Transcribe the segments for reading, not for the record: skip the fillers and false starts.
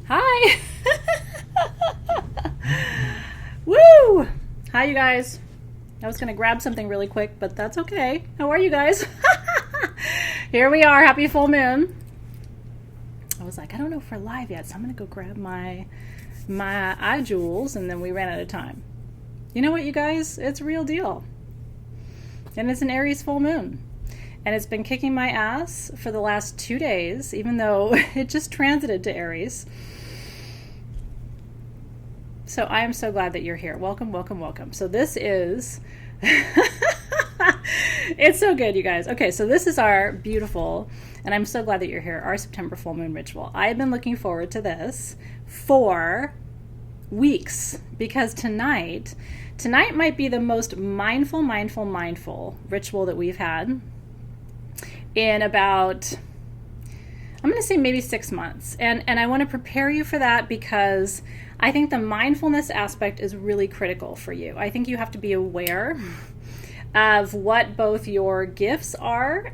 Hi! Woo! Hi, you guys. I was going to grab something really quick, but that's okay. How are you guys? Here we are. Happy full moon. I was like, I don't know if we're live yet, so I'm going to go grab my eye jewels, and then we ran out of time. You know what, you guys? It's a real deal. And it's an Aries full moon. And it's been kicking my ass for the last 2 days, even though it just transited to Aries. So I am so glad that you're here. Welcome, welcome, welcome. So this is, it's so good, you guys. Okay, so this is our beautiful, and I'm so glad that you're here, our September full moon ritual. I've been looking forward to this for weeks, because tonight might be the most mindful ritual that we've had in about, I'm going to say maybe 6 months. And I want to prepare you for that because I think the mindfulness aspect is really critical for you. I think you have to be aware of what both your gifts are,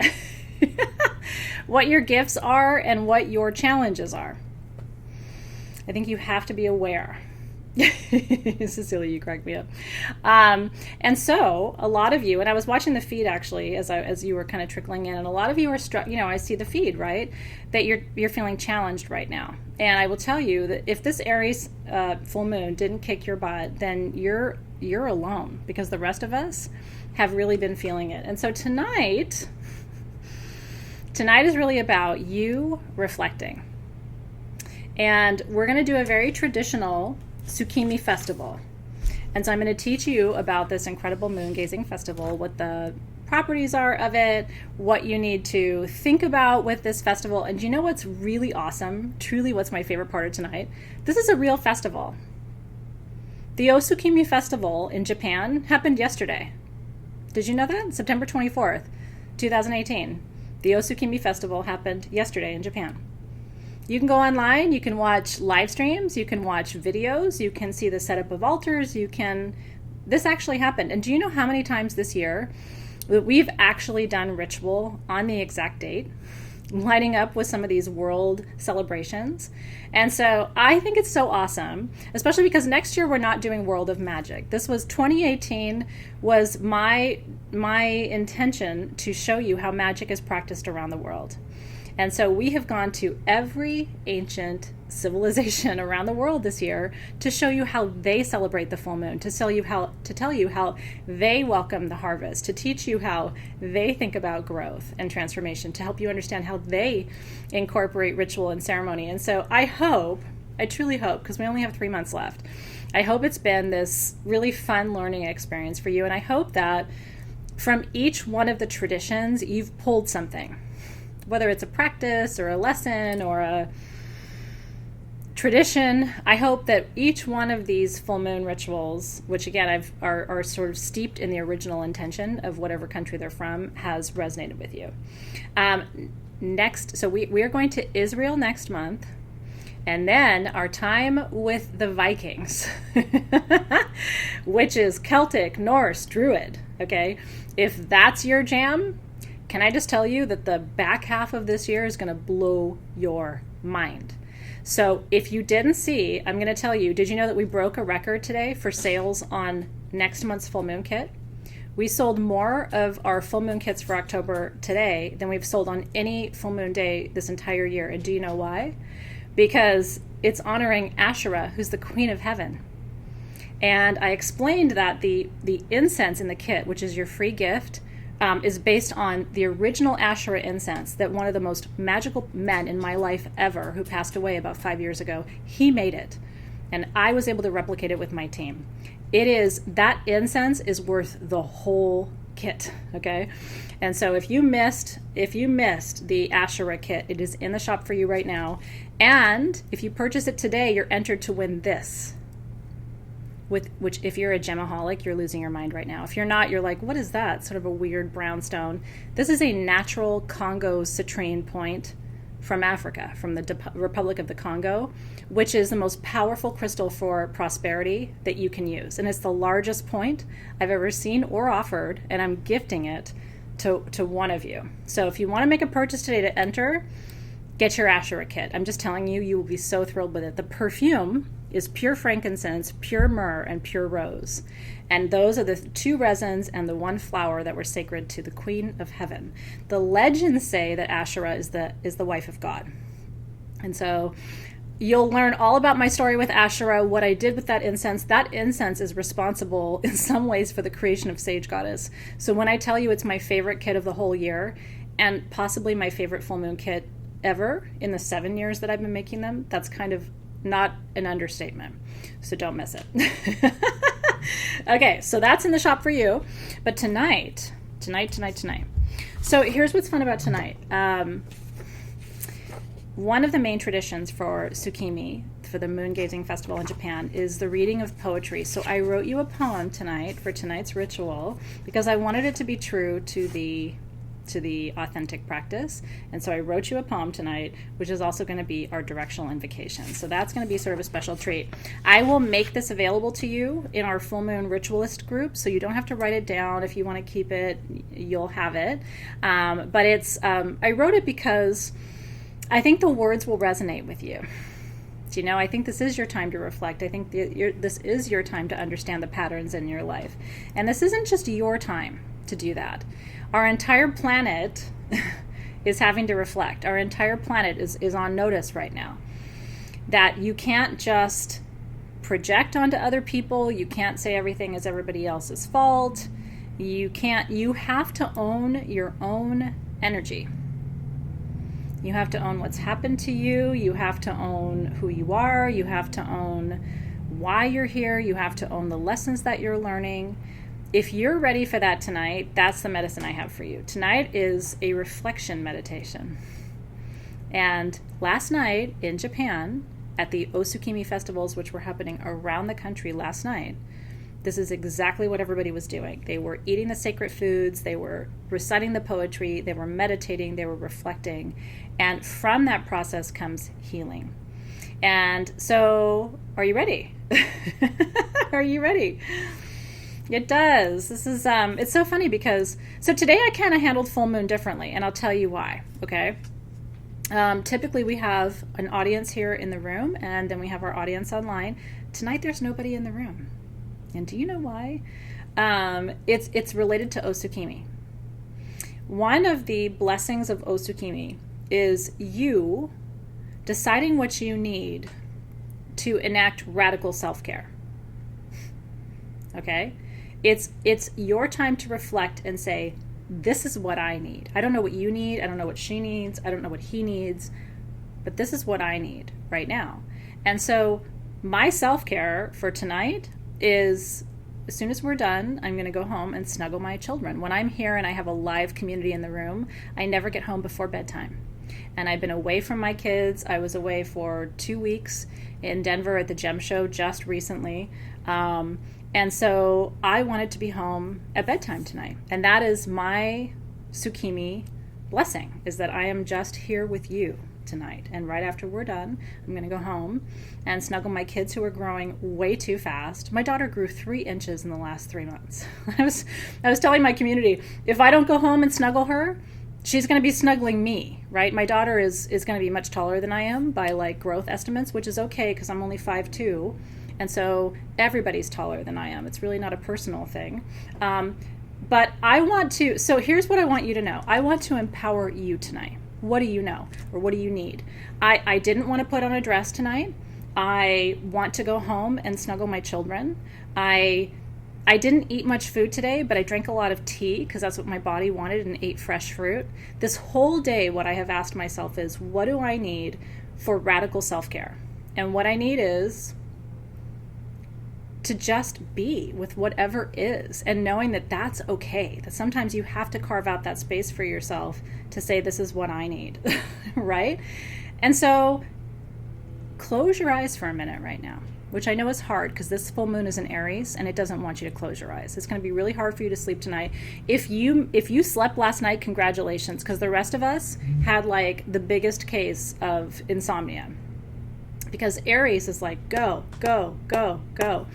what your gifts are, and what your challenges are. I think you have to be aware. Cecilia, you cracked me up. And so a lot of you, and I was watching the feed actually as you were kind of trickling in, and a lot of you are struck, I see the feed, right? That you're feeling challenged right now. And I will tell you that if this Aries full moon didn't kick your butt, then you're alone, because the rest of us have really been feeling it. And so tonight is really about you reflecting. And we're going to do a very traditional Tsukimi festival. And so I'm going to teach you about this incredible moon gazing festival, what the properties are of it, what you need to think about with this festival. And you know what's really awesome? Truly, what's my favorite part of tonight? This is a real festival. The Tsukimi festival in Japan happened yesterday. Did you know that? September 24th, 2018. The Tsukimi festival happened yesterday in Japan. You can go online, you can watch live streams, you can watch videos, you can see the setup of altars, this actually happened. And do you know how many times this year that we've actually done ritual on the exact date, lining up with some of these world celebrations? And so I think it's so awesome, especially because next year we're not doing World of Magic. 2018 was my intention to show you how magic is practiced around the world. And so we have gone to every ancient civilization around the world this year to show you how they celebrate the full moon, to tell you how they welcome the harvest, to teach you how they think about growth and transformation, to help you understand how they incorporate ritual and ceremony. And so I truly hope, because we only have 3 months left, I hope it's been this really fun learning experience for you. And I hope that from each one of the traditions, you've pulled something. Whether it's a practice or a lesson or a tradition, I hope that each one of these full moon rituals, which again are sort of steeped in the original intention of whatever country they're from, has resonated with you. So we are going to Israel next month, and then our time with the Vikings, which is Celtic, Norse, Druid. Okay, if that's your jam, can I just tell you that the back half of this year is going to blow your mind? So if you didn't see, I'm going to tell you, did you know that we broke a record today for sales on next month's full moon kit? We sold more of our full moon kits for October today than we've sold on any full moon day this entire year. And do you know why? Because it's honoring Asherah, who's the queen of heaven. And I explained that the incense in the kit, which is your free gift, is based on the original Asherah incense that one of the most magical men in my life ever, who passed away about 5 years ago, he made it. And I was able to replicate it with my team. That incense is worth the whole kit, okay? And so if you missed the Asherah kit, it is in the shop for you right now. And if you purchase it today, you're entered to win this. Which, if you're a gemaholic, you're losing your mind right now. If you're not, you're like, what is that? Sort of a weird brownstone. This is a natural Congo citrine point from Africa, from the Republic of the Congo, which is the most powerful crystal for prosperity that you can use. And it's the largest point I've ever seen or offered, and I'm gifting it to one of you. So if you want to make a purchase today to enter, get your Asherah kit. I'm just telling you, you will be so thrilled with it. The perfume is pure frankincense, pure myrrh, and pure rose. And those are the 2 resins and the 1 flower that were sacred to the Queen of Heaven. The legends say that Asherah is the wife of God. And so you'll learn all about my story with Asherah, what I did with that incense. That incense is responsible in some ways for the creation of Sage Goddess. So when I tell you it's my favorite kit of the whole year, and possibly my favorite full moon kit ever in the 7 years that I've been making them, that's kind of not an understatement. So don't miss it. Okay, so that's in the shop for you. But tonight. So here's what's fun about tonight. One of the main traditions for Tsukimi, for the moon gazing festival in Japan, is the reading of poetry. So I wrote you a poem tonight for tonight's ritual because I wanted it to be true to the authentic practice. And so I wrote you a poem tonight, which is also going to be our directional invocation. So that's going to be sort of a special treat. I will make this available to you in our full moon ritualist group, so you don't have to write it down. If you want to keep it, you'll have it. But it's I wrote it because I think the words will resonate with you. Do you know, I think this is your time to reflect. I think this is your time to understand the patterns in your life. And this isn't just your time to do that. Our entire planet is having to reflect. Our entire planet is on notice right now. That you can't just project onto other people. You can't say everything is everybody else's fault. You have to own your own energy. You have to own what's happened to you. You have to own who you are. You have to own why you're here. You have to own the lessons that you're learning. If you're ready for that tonight, that's the medicine I have for you. Tonight is a reflection meditation. And last night in Japan, at the Tsukimi festivals, which were happening around the country last night, this is exactly what everybody was doing. They were eating the sacred foods, they were reciting the poetry, they were meditating, they were reflecting. And from that process comes healing. And so, are you ready? Are you ready? It does. This is, it's so funny because, so today I kind of handled full moon differently, and I'll tell you why, okay? Typically we have an audience here in the room, and then we have our audience online. Tonight there's nobody in the room. And do you know why? It's related to Tsukimi. One of the blessings of Tsukimi is you deciding what you need to enact radical self-care. Okay? It's your time to reflect and say, this is what I need. I don't know what you need. I don't know what she needs. I don't know what he needs. But this is what I need right now. And so my self-care for tonight is, as soon as we're done, I'm going to go home and snuggle my children. When I'm here and I have a live community in the room, I never get home before bedtime. And I've been away from my kids. I was away for 2 weeks in Denver at the Gem Show just recently. And so I wanted to be home at bedtime tonight. And that is my Tsukimi blessing, is that I am just here with you tonight. And right after we're done, I'm going to go home and snuggle my kids who are growing way too fast. My daughter grew 3 inches in the last 3 months. I was telling my community, if I don't go home and snuggle her, she's going to be snuggling me, right? My daughter is going to be much taller than I am by like growth estimates, which is okay because I'm only 5'2". And so everybody's taller than I am. It's really not a personal thing. But I want to, so here's what I want you to know. I want to empower you tonight. What do you know? Or what do you need? I didn't want to put on a dress tonight. I want to go home and snuggle my children. I didn't eat much food today, but I drank a lot of tea because that's what my body wanted, and ate fresh fruit. This whole day, what I have asked myself is, what do I need for radical self-care? And what I need is to just be with whatever is, and knowing that that's okay, that sometimes you have to carve out that space for yourself to say, this is what I need, right? And so close your eyes for a minute right now, which I know is hard because this full moon is in Aries and it doesn't want you to close your eyes. It's going to be really hard for you to sleep tonight. If you slept last night, congratulations, because the rest of us had like the biggest case of insomnia. Because Aries is like, go, go, go, go.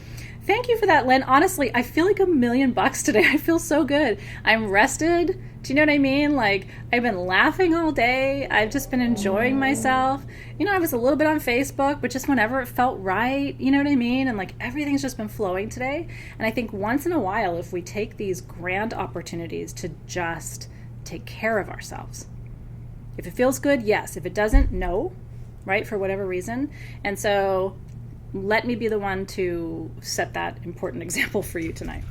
Thank you for that, Lynn. Honestly, I feel like $1 million today. I feel so good. I'm rested Do you know what I mean? Like, I've been laughing all day. I've just been enjoying myself. You know, I was a little bit on Facebook, but just whenever it felt right, you know what I mean? And like, everything's just been flowing today. And I think once in a while, if we take these grand opportunities to just take care of ourselves, if it feels good, yes. If it doesn't, no, right? For whatever reason. And so let me be the one to set that important example for you tonight.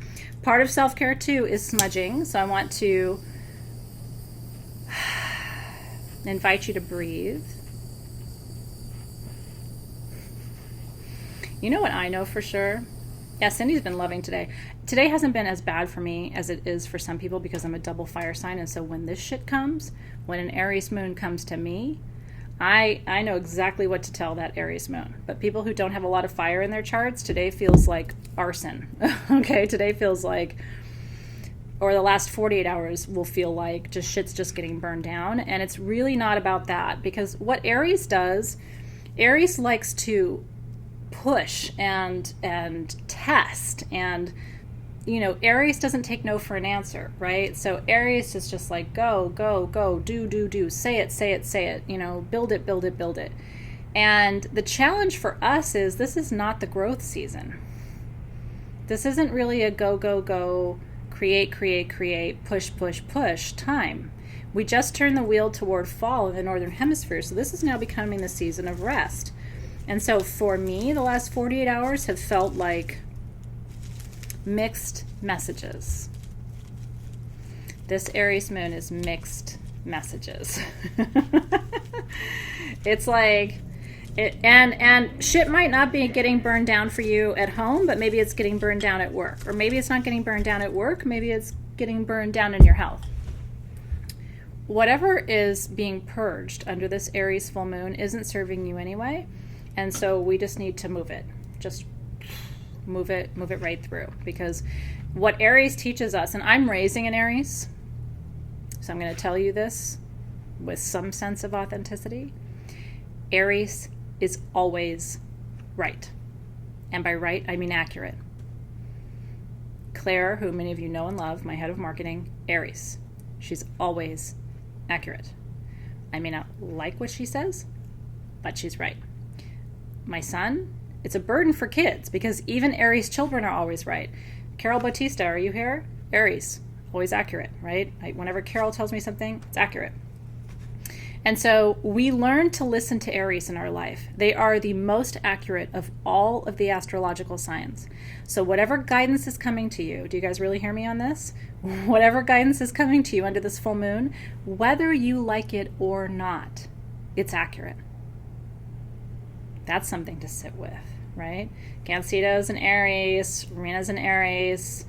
Part of self-care too is smudging. So I want to invite you to breathe. You know what I know for sure? Yeah, Cindy's been loving today. Today hasn't been as bad for me as it is for some people because I'm a double fire sign. And so when this shit comes, when an Aries moon comes to me, I know exactly what to tell that Aries moon. But people who don't have a lot of fire in their charts, today feels like arson. Okay, today feels like, or the last 48 hours will feel like just shit's just getting burned down. And it's really not about that, because what Aries does, Aries likes to push and test, and you know, Aries doesn't take no for an answer, right? So Aries is just like, go, do, say it, you know, build it. And the challenge for us is this is not the growth season. This isn't really a go, create, push time. We just turned the wheel toward fall in the Northern Hemisphere, so this is now becoming the season of rest. And so for me, the last 48 hours have felt like mixed messages. This Aries moon is mixed messages. It's like, and shit might not be getting burned down for you at home, but maybe it's getting burned down at work. Or maybe it's not getting burned down at work, maybe it's getting burned down in your health. Whatever is being purged under this Aries full moon isn't serving you anyway. And so we just need to move it. Just move it right through. Because what Aries teaches us, and I'm raising an Aries, so I'm going to tell you this with some sense of authenticity. Aries is always right. And by right, I mean accurate. Claire, who many of you know and love, my head of marketing, Aries. She's always accurate. I may not like what she says, but she's right. My son, it's a burden for kids because even Aries children are always right. Carol Bautista, are you here? Aries, always accurate, right? Whenever Carol tells me something, it's accurate. And so we learn to listen to Aries in our life. They are the most accurate of all of the astrological signs. So whatever guidance is coming to you, do you guys really hear me on this? Whatever guidance is coming to you under this full moon, whether you like it or not, it's accurate. That's something to sit with, right? Gansito's an Aries, Rena's an Aries.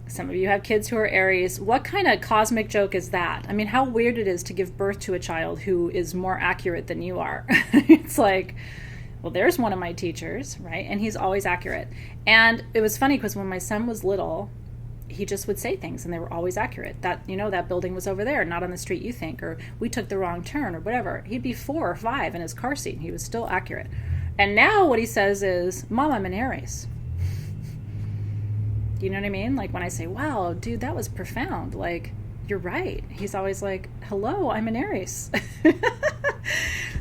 Some of you have kids who are Aries. What kind of cosmic joke is that? I mean, how weird it is to give birth to a child who is more accurate than you are. It's like, well, there's one of my teachers, right? And he's always accurate. And it was funny because when my son was little, he just would say things and they were always accurate. That, you know, that building was over there, not on the street you think, or we took the wrong turn or whatever. He'd be 4 or 5 in his car seat and he was still accurate. And now what he says is, Mom, I'm an Aries. You know what I mean? Like when I say, wow, dude, that was profound. Like, you're right. He's always like, hello, I'm an Aries.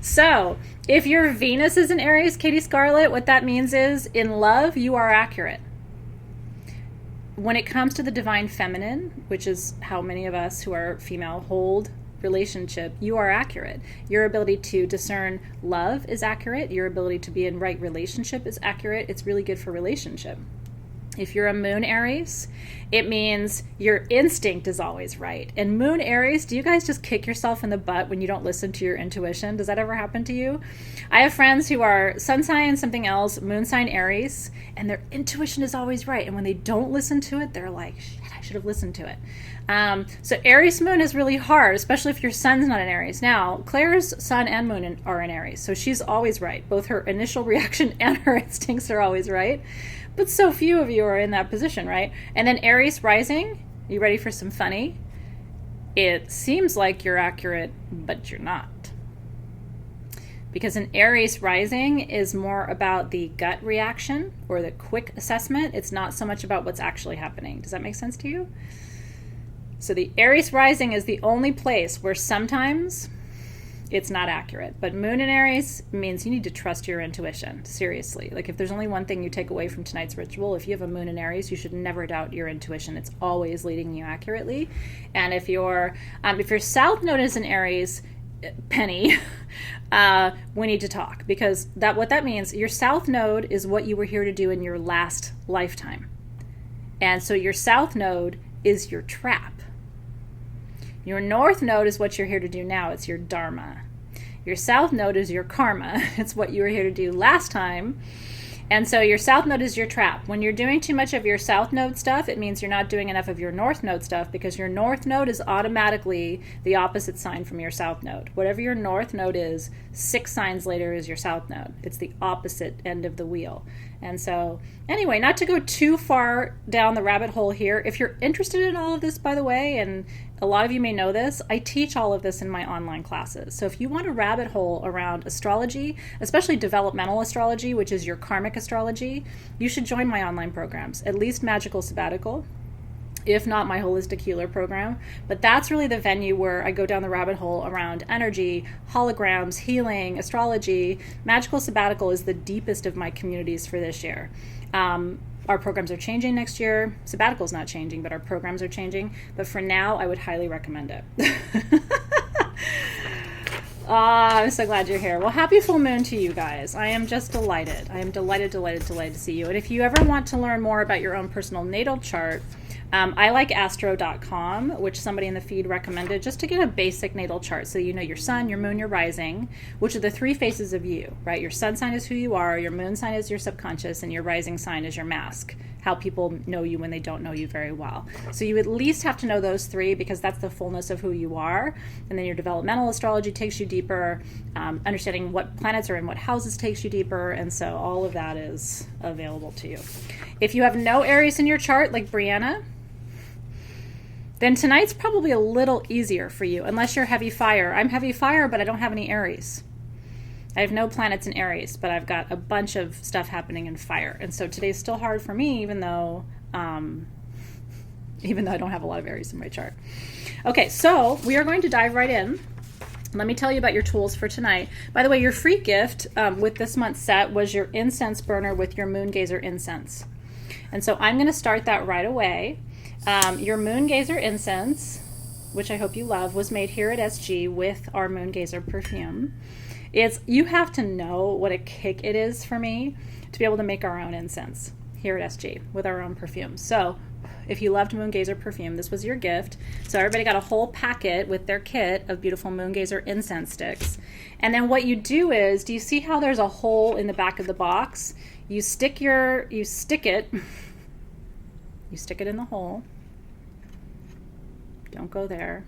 So if your Venus is an Aries, Katie Scarlett, what that means is in love, you are accurate. When it comes to the divine feminine, which is how many of us who are female hold relationship, you are accurate. Your ability to discern love is accurate. Your ability to be in right relationship is accurate. It's really good for relationship. If you're a moon Aries, it means your instinct is always right. And moon Aries, do you guys just kick yourself in the butt when you don't listen to your intuition? Does that ever happen to you? I have friends who are sun sign something else, moon sign Aries, and their intuition is always right. And when they don't listen to it, they're like, shit, I should have listened to it. So Aries moon is really hard, especially if your sun's not an Aries. Now, Claire's sun and moon are in Aries, so she's always right. Both her initial reaction and her instincts are always right. But so few of you are in that position, right? And then Aries rising, you ready for some funny? It seems like you're accurate, but you're not. Because an Aries rising is more about the gut reaction or the quick assessment. It's not so much about what's actually happening. Does that make sense to you? So the Aries rising is the only place where sometimes it's not accurate. But moon in Aries means you need to trust your intuition. Seriously. Like if there's only one thing you take away from tonight's ritual, if you have a moon in Aries, you should never doubt your intuition. It's always leading you accurately. And if your south node is in Aries, Penny, we need to talk, because what that means, your south node is what you were here to do in your last lifetime. And so your south node is your trap. Your north node is what you're here to do now. It's your dharma. Your south node is your karma. It's what you were here to do last time. And so your south node is your trap. When you're doing too much of your south node stuff, it means you're not doing enough of your north node stuff, because your north node is automatically the opposite sign from your south node. Whatever your north node is, 6 signs later is your south node. It's the opposite end of the wheel. And so anyway, not to go too far down the rabbit hole here, if you're interested in all of this, by the way, and a lot of you may know this, I teach all of this in my online classes. So if you want a rabbit hole around astrology, especially developmental astrology, which is your karmic astrology, you should join my online programs, at least Magical Sabbatical, if not my Holistic Healer program. But that's really the venue where I go down the rabbit hole around energy, holograms, healing, astrology. Magical Sabbatical is the deepest of my communities for this year. Our programs are changing next year. Sabbatical's not changing, but our programs are changing. But for now, I would highly recommend it. I'm so glad you're here. Well, happy full moon to you guys. I am just delighted. I am delighted to see you. And if you ever want to learn more about your own personal natal chart, I like astro.com, which somebody in the feed recommended, just to get a basic natal chart. So you know your sun, your moon, your rising, which are the 3 faces of you, right? Your sun sign is who you are, your moon sign is your subconscious, and your rising sign is your mask, how people know you when they don't know you very well. So you at least have to know those 3, because that's the fullness of who you are. And then your developmental astrology takes you deeper. Understanding what planets are in what houses takes you deeper. And so all of that is available to you. If you have no Aries in your chart, like Brianna, then tonight's probably a little easier for you, unless you're heavy fire. I'm heavy fire, but I don't have any Aries. I have no planets in Aries, but I've got a bunch of stuff happening in fire. And so today's still hard for me, even though I don't have a lot of Aries in my chart. Okay, so we are going to dive right in. Let me tell you about your tools for tonight. By the way, your free gift with this month's set was your incense burner with your moon gazer incense. And so I'm going to start that right away. Your moon gazer incense, which I hope you love, was made here at SG with our moon gazer perfume. You have to know what a kick it is for me to be able to make our own incense here at SG with our own perfume. So if you loved moon gazer perfume, this was your gift. So everybody got a whole packet with their kit of beautiful moon gazer incense sticks. And then what you do is, do you see how there's a hole in the back of the box? You stick it in the hole. Don't go there.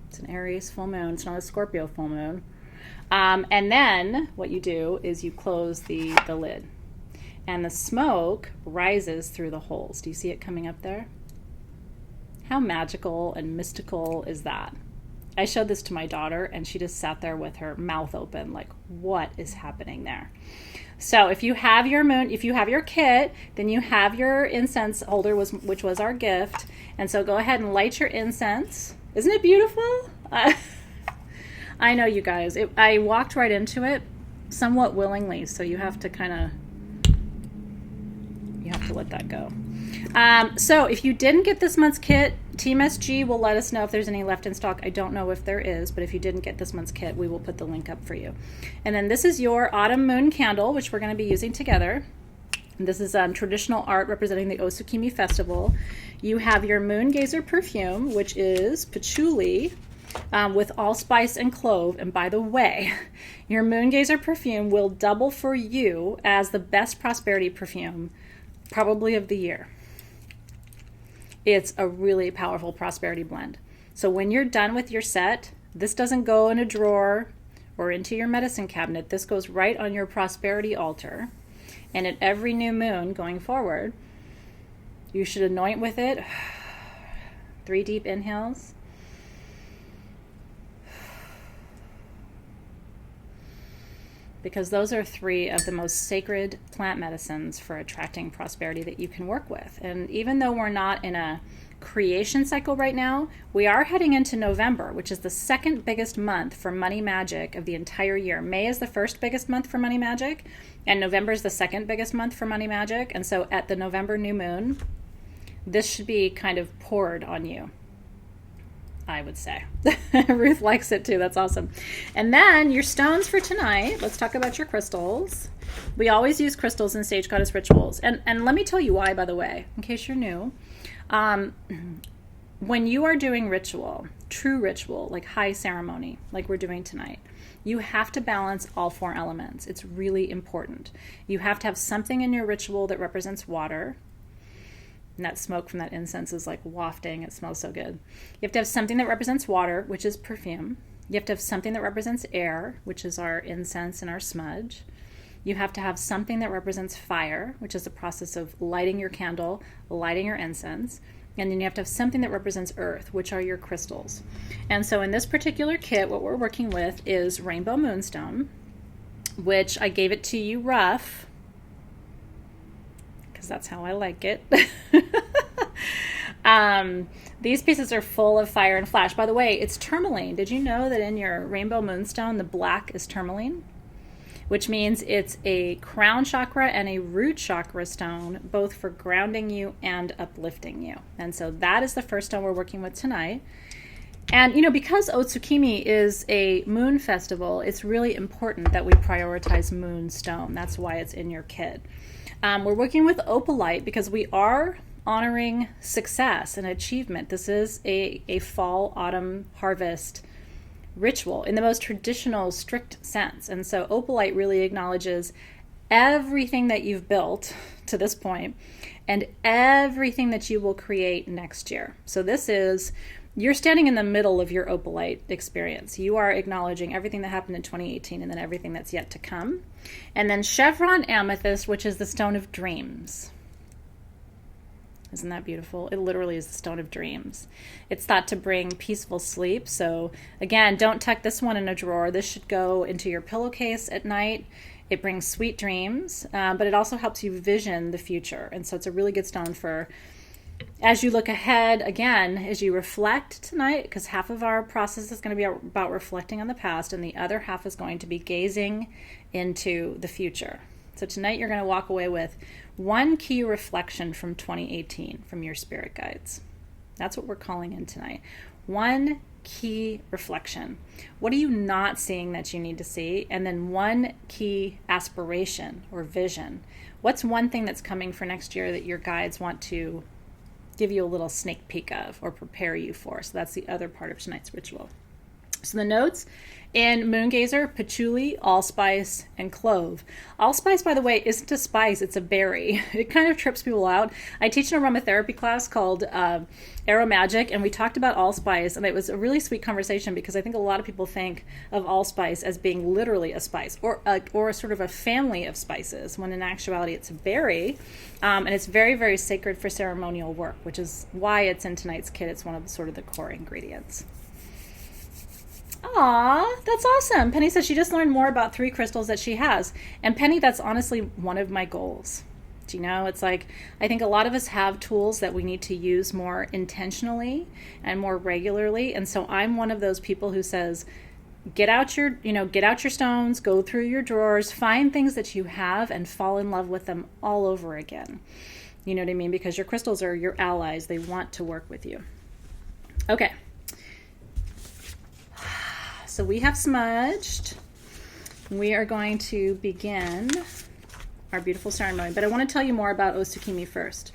It's an Aries full moon. It's not a Scorpio full moon. And then what you do is you close the lid. And the smoke rises through the holes. Do you see it coming up there? How magical and mystical is that? I showed this to my daughter, and she just sat there with her mouth open, like, what is happening there? So if you have your kit, then you have your incense holder, which was our gift. And so go ahead and light your incense. Isn't it beautiful? I know, you guys. I walked right into it somewhat willingly, so you have to let that go. So if you didn't get this month's kit, Team SG will let us know if there's any left in stock. I don't know if there is, but if you didn't get this month's kit, we will put the link up for you. And then this is your autumn moon candle, which we're going to be using together. And this is traditional art representing the Tsukimi festival. You have your moon gazer perfume, which is patchouli with allspice and clove. And by the way, your moon gazer perfume will double for you as the best prosperity perfume probably of the year. It's a really powerful prosperity blend. So when you're done with your set, this doesn't go in a drawer or into your medicine cabinet. This goes right on your prosperity altar. And at every new moon going forward, you should anoint with it. 3 deep inhales. Because those are 3 of the most sacred plant medicines for attracting prosperity that you can work with. And even though we're not in a creation cycle right now. We are heading into November, which is the second biggest month for money magic of the entire year. May is the first biggest month for money magic, and November is the second biggest month for money magic. And so at the November new moon, this should be kind of poured on you, I would say. Ruth likes it too. That's awesome. And then your stones for tonight. Let's talk about your crystals. We always use crystals in Sage Goddess rituals. And let me tell you why, by the way, in case you're new. When you are doing ritual, true ritual, like high ceremony, like we're doing tonight, you have to balance all 4 elements. It's really important. You have to have something in your ritual that represents water. And that smoke from that incense is like wafting. It smells so good. You have to have something that represents water, which is perfume. You have to have something that represents air, which is our incense and our smudge. You have to have something that represents fire, which is the process of lighting your candle, lighting your incense. And then you have to have something that represents earth, which are your crystals. And so in this particular kit, what we're working with is Rainbow Moonstone, which I gave it to you rough, because that's how I like it. These pieces are full of fire and flash. By the way, it's tourmaline. Did you know that in your Rainbow Moonstone, the black is tourmaline? Which means it's a crown chakra and a root chakra stone, both for grounding you and uplifting you. And so that is the first stone we're working with tonight. And, you know, because Tsukimi is a moon festival, it's really important that we prioritize moonstone. That's why it's in your kit. We're working with opalite because we are honoring success and achievement. This is a fall, autumn, harvest ritual in the most traditional, strict sense. And so opalite really acknowledges everything that you've built to this point and everything that you will create next year. So this is, you're standing in the middle of your opalite experience. You are acknowledging everything that happened in 2018 and then everything that's yet to come. And then chevron amethyst, which is the stone of dreams. Isn't that beautiful? It literally is the stone of dreams. It's thought to bring peaceful sleep. So again, don't tuck this one in a drawer. This should go into your pillowcase at night. It brings sweet dreams, but it also helps you vision the future. And so it's a really good stone for as you look ahead, again, as you reflect tonight, because half of our process is going to be about reflecting on the past, and the other half is going to be gazing into the future. So tonight you're going to walk away with one key reflection from 2018 from your spirit guides. That's what we're calling in tonight. One key reflection. What are you not seeing that you need to see? And then one key aspiration or vision. What's one thing that's coming for next year that your guides want to give you a little sneak peek of or prepare you for? So that's the other part of tonight's ritual. So the notes in Moongazer: patchouli, allspice, and clove. Allspice, by the way, isn't a spice, it's a berry. It kind of trips people out. I teach an aromatherapy class called Aromagic, and we talked about allspice, and it was a really sweet conversation because I think a lot of people think of allspice as being literally a spice or a sort of a family of spices, when in actuality it's a berry, and it's very, very sacred for ceremonial work, which is why it's in tonight's kit. It's one of the sort of the core ingredients. Aw, that's awesome. Penny says she just learned more about 3 crystals that she has. And Penny, that's honestly one of my goals. Do you know, it's like, I think a lot of us have tools that we need to use more intentionally and more regularly. And so I'm one of those people who says, get out your stones, go through your drawers, find things that you have and fall in love with them all over again. You know what I mean? Because your crystals are your allies. They want to work with you. Okay. So we have smudged. We are going to begin our beautiful ceremony, but I want to tell you more about Tsukimi first.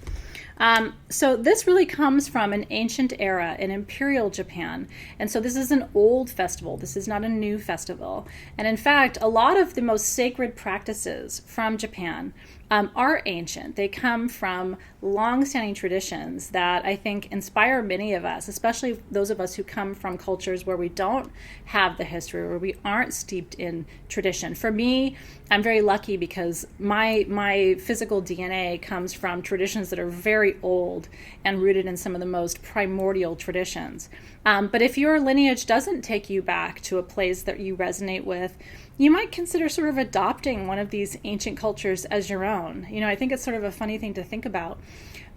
So this really comes from an ancient era in Imperial Japan. And so this is an old festival. This is not a new festival. And in fact, a lot of the most sacred practices from Japan are ancient. They come from long-standing traditions that I think inspire many of us, especially those of us who come from cultures where we don't have the history, where we aren't steeped in tradition. For me, I'm very lucky because my physical DNA comes from traditions that are very very old and rooted in some of the most primordial traditions. But if your lineage doesn't take you back to a place that you resonate with, you might consider sort of adopting one of these ancient cultures as your own. I think it's sort of a funny thing to think about.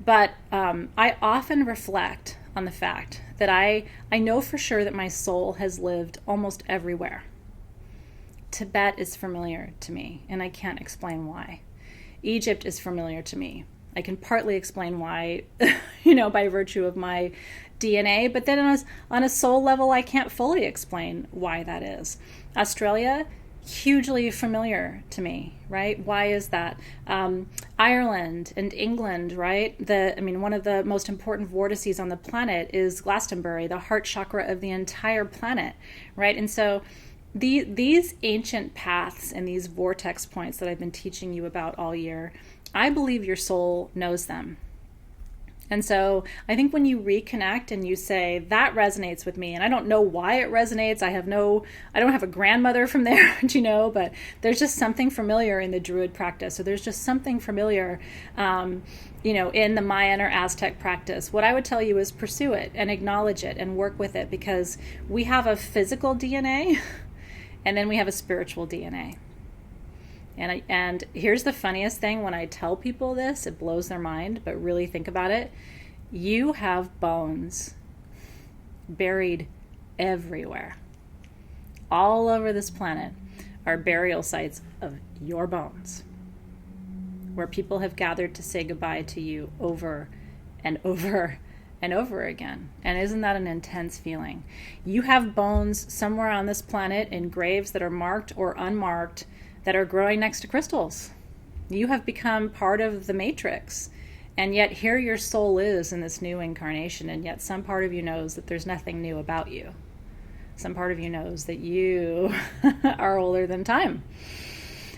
But I often reflect on the fact that I know for sure that my soul has lived almost everywhere. Tibet is familiar to me, and I can't explain why. Egypt is familiar to me. I can partly explain why, by virtue of my DNA, but then on a soul level, I can't fully explain why that is. Australia, hugely familiar to me, right? Why is that? Ireland and England, right? One of the most important vortices on the planet is Glastonbury, the heart chakra of the entire planet, right? And so these ancient paths and these vortex points that I've been teaching you about all year, I believe your soul knows them. And so I think when you reconnect and you say, that resonates with me, and I don't know why it resonates, I don't have a grandmother from there, but there's just something familiar in the Druid practice. So there's just something familiar, in the Mayan or Aztec practice. What I would tell you is pursue it and acknowledge it and work with it, because we have a physical DNA and then we have a spiritual DNA. And here's the funniest thing, when I tell people this, it blows their mind, but really think about it. You have bones buried everywhere. All over this planet are burial sites of your bones, where people have gathered to say goodbye to you over and over and over again. And isn't that an intense feeling? You have bones somewhere on this planet in graves that are marked or unmarked, that are growing next to crystals. You have become part of the matrix. And yet here your soul is in this new incarnation, and yet some part of you knows that there's nothing new about you. Some part of you knows that you are older than time.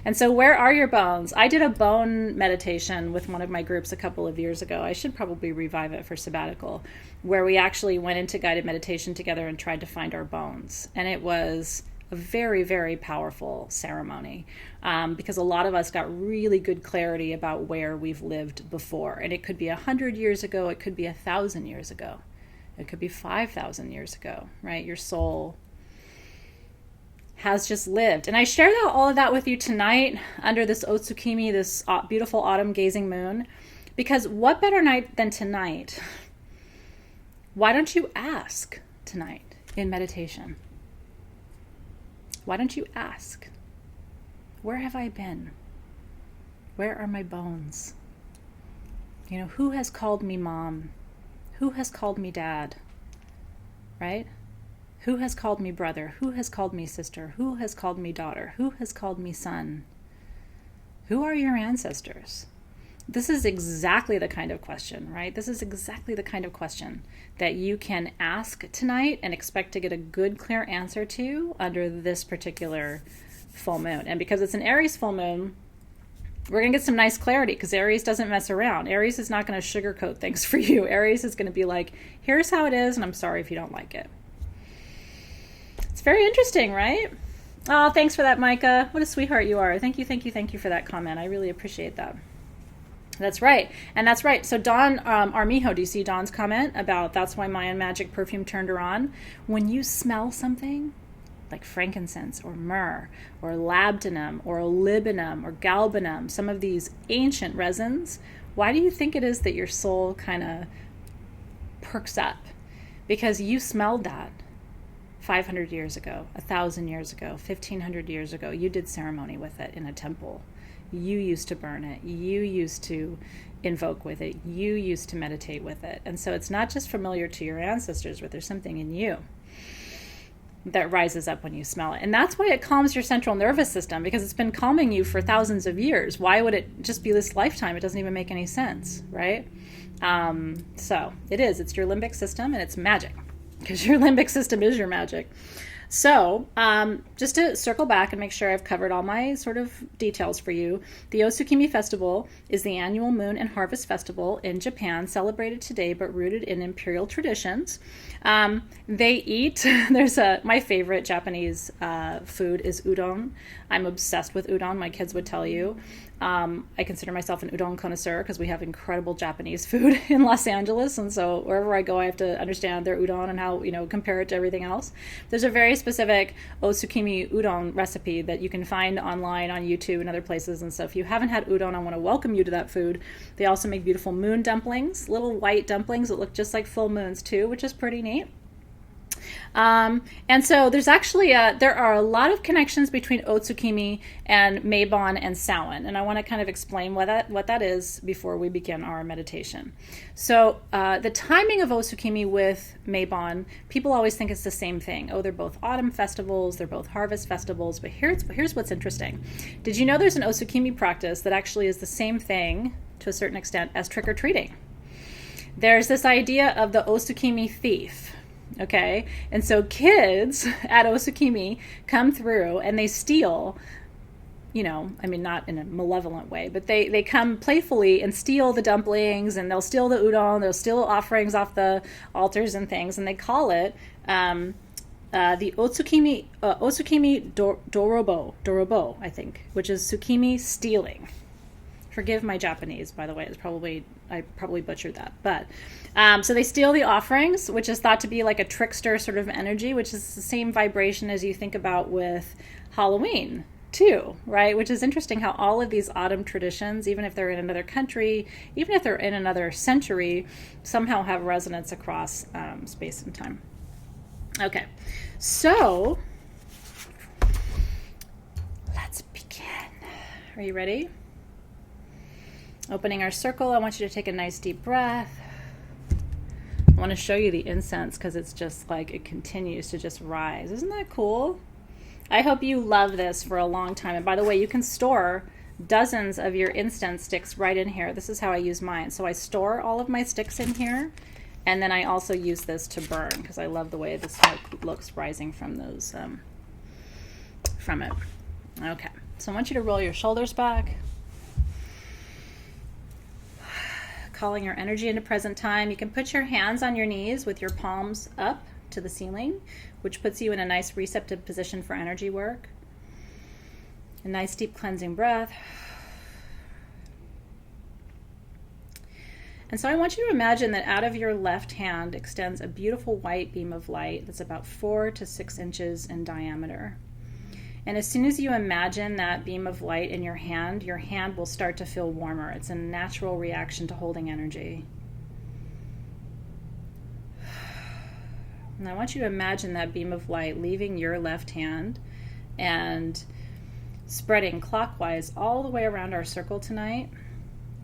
And so where are your bones? I did a bone meditation with one of my groups a couple of years ago. I should probably revive it for sabbatical, where we actually went into guided meditation together and tried to find our bones. And it was a very, very powerful ceremony, because a lot of us got really good clarity about where we've lived before. And it could be 100 years ago, it could be 1,000 years ago, it could be 5,000 years ago, right? Your soul has just lived. And I shared all of that with you tonight under this Tsukimi, this beautiful autumn gazing moon, because what better night than tonight? Why don't you ask tonight in meditation? Why don't you ask, where have I been? Where are my bones? Who has called me mom? Who has called me dad? Right? Who has called me brother? Who has called me sister? Who has called me daughter? Who has called me son? Who are your ancestors? This is exactly the kind of question, right? This is exactly the kind of question that you can ask tonight and expect to get a good, clear answer to under this particular full moon. And because it's an Aries full moon, we're going to get some nice clarity, because Aries doesn't mess around. Aries is not going to sugarcoat things for you. Aries is going to be like, here's how it is, and I'm sorry if you don't like it. It's very interesting, right? Oh, thanks for that, Micah. What a sweetheart you are. Thank you for that comment. I really appreciate that. That's right. And that's right. So Dawn Armijo, do you see Dawn's comment about that's why Mayan magic perfume turned her on? When you smell something like frankincense or myrrh or labdanum or libinum or galbanum, some of these ancient resins, why do you think it is that your soul kind of perks up? Because you smelled that 500 years ago, 1,000 years ago, 1,500 years ago. You did ceremony with it in a temple. You used to burn it. You used to invoke with it. You used to meditate with it. And so it's not just familiar to your ancestors, but there's something in you that rises up when you smell it. And that's why it calms your central nervous system, because it's been calming you for thousands of years. Why would it just be this lifetime? It doesn't even make any sense, right? So it is. It's your limbic system, and it's magic, because your limbic system is your magic. So, just to circle back and make sure I've covered all my sort of details for you, the Tsukimi Festival is the annual moon and harvest festival in Japan, celebrated today but rooted in imperial traditions. They eat, my favorite Japanese food is udon. I'm obsessed with udon, my kids would tell you. I consider myself an udon connoisseur because we have incredible Japanese food in Los Angeles, and so wherever I go I have to understand their udon and how, compare it to everything else. There's a very specific Tsukimi udon recipe that you can find online on YouTube and other places, and so if you haven't had udon, I want to welcome you to that food. They also make beautiful moon dumplings, little white dumplings that look just like full moons too, which is pretty neat. And so there's actually there are a lot of connections between Tsukimi and Maibon and Samhain, and I want to kind of explain what that is before we begin our meditation. So the timing of Tsukimi with Maibon, people always think it's the same thing. Oh, they're both autumn festivals, they're both harvest festivals, but here's what's interesting. Did you know there's an Tsukimi practice that actually is the same thing to a certain extent as trick-or-treating? There's this idea of the Tsukimi thief. Okay, and so kids at Tsukimi come through and they steal, not in a malevolent way, but they come playfully and steal the dumplings, and they'll steal the udon, they'll steal offerings off the altars and things, and they call it the Tsukimi Dorobo, I think, which is Tsukimi stealing. Forgive my Japanese, by the way. I probably butchered that. But so they steal the offerings, which is thought to be like a trickster sort of energy, which is the same vibration as you think about with Halloween too, right? Which is interesting how all of these autumn traditions, even if they're in another country, even if they're in another century, somehow have resonance across space and time. Okay, so let's begin. Are you ready? Opening our circle, I want you to take a nice deep breath. I want to show you the incense because it's just like it continues to just rise. Isn't that cool? I hope you love this for a long time. And by the way, you can store dozens of your incense sticks right in here. This is how I use mine. So I store all of my sticks in here, and then I also use this to burn because I love the way the smoke looks rising from those from it. Okay, so I want you to roll your shoulders back. Calling your energy into present time. You can put your hands on your knees with your palms up to the ceiling, which puts you in a nice receptive position for energy work. A nice deep cleansing breath. And so I want you to imagine that out of your left hand extends a beautiful white beam of light that's about 4 to 6 inches in diameter. And as soon as you imagine that beam of light in your hand will start to feel warmer. It's a natural reaction to holding energy. And I want you to imagine that beam of light leaving your left hand and spreading clockwise all the way around our circle tonight,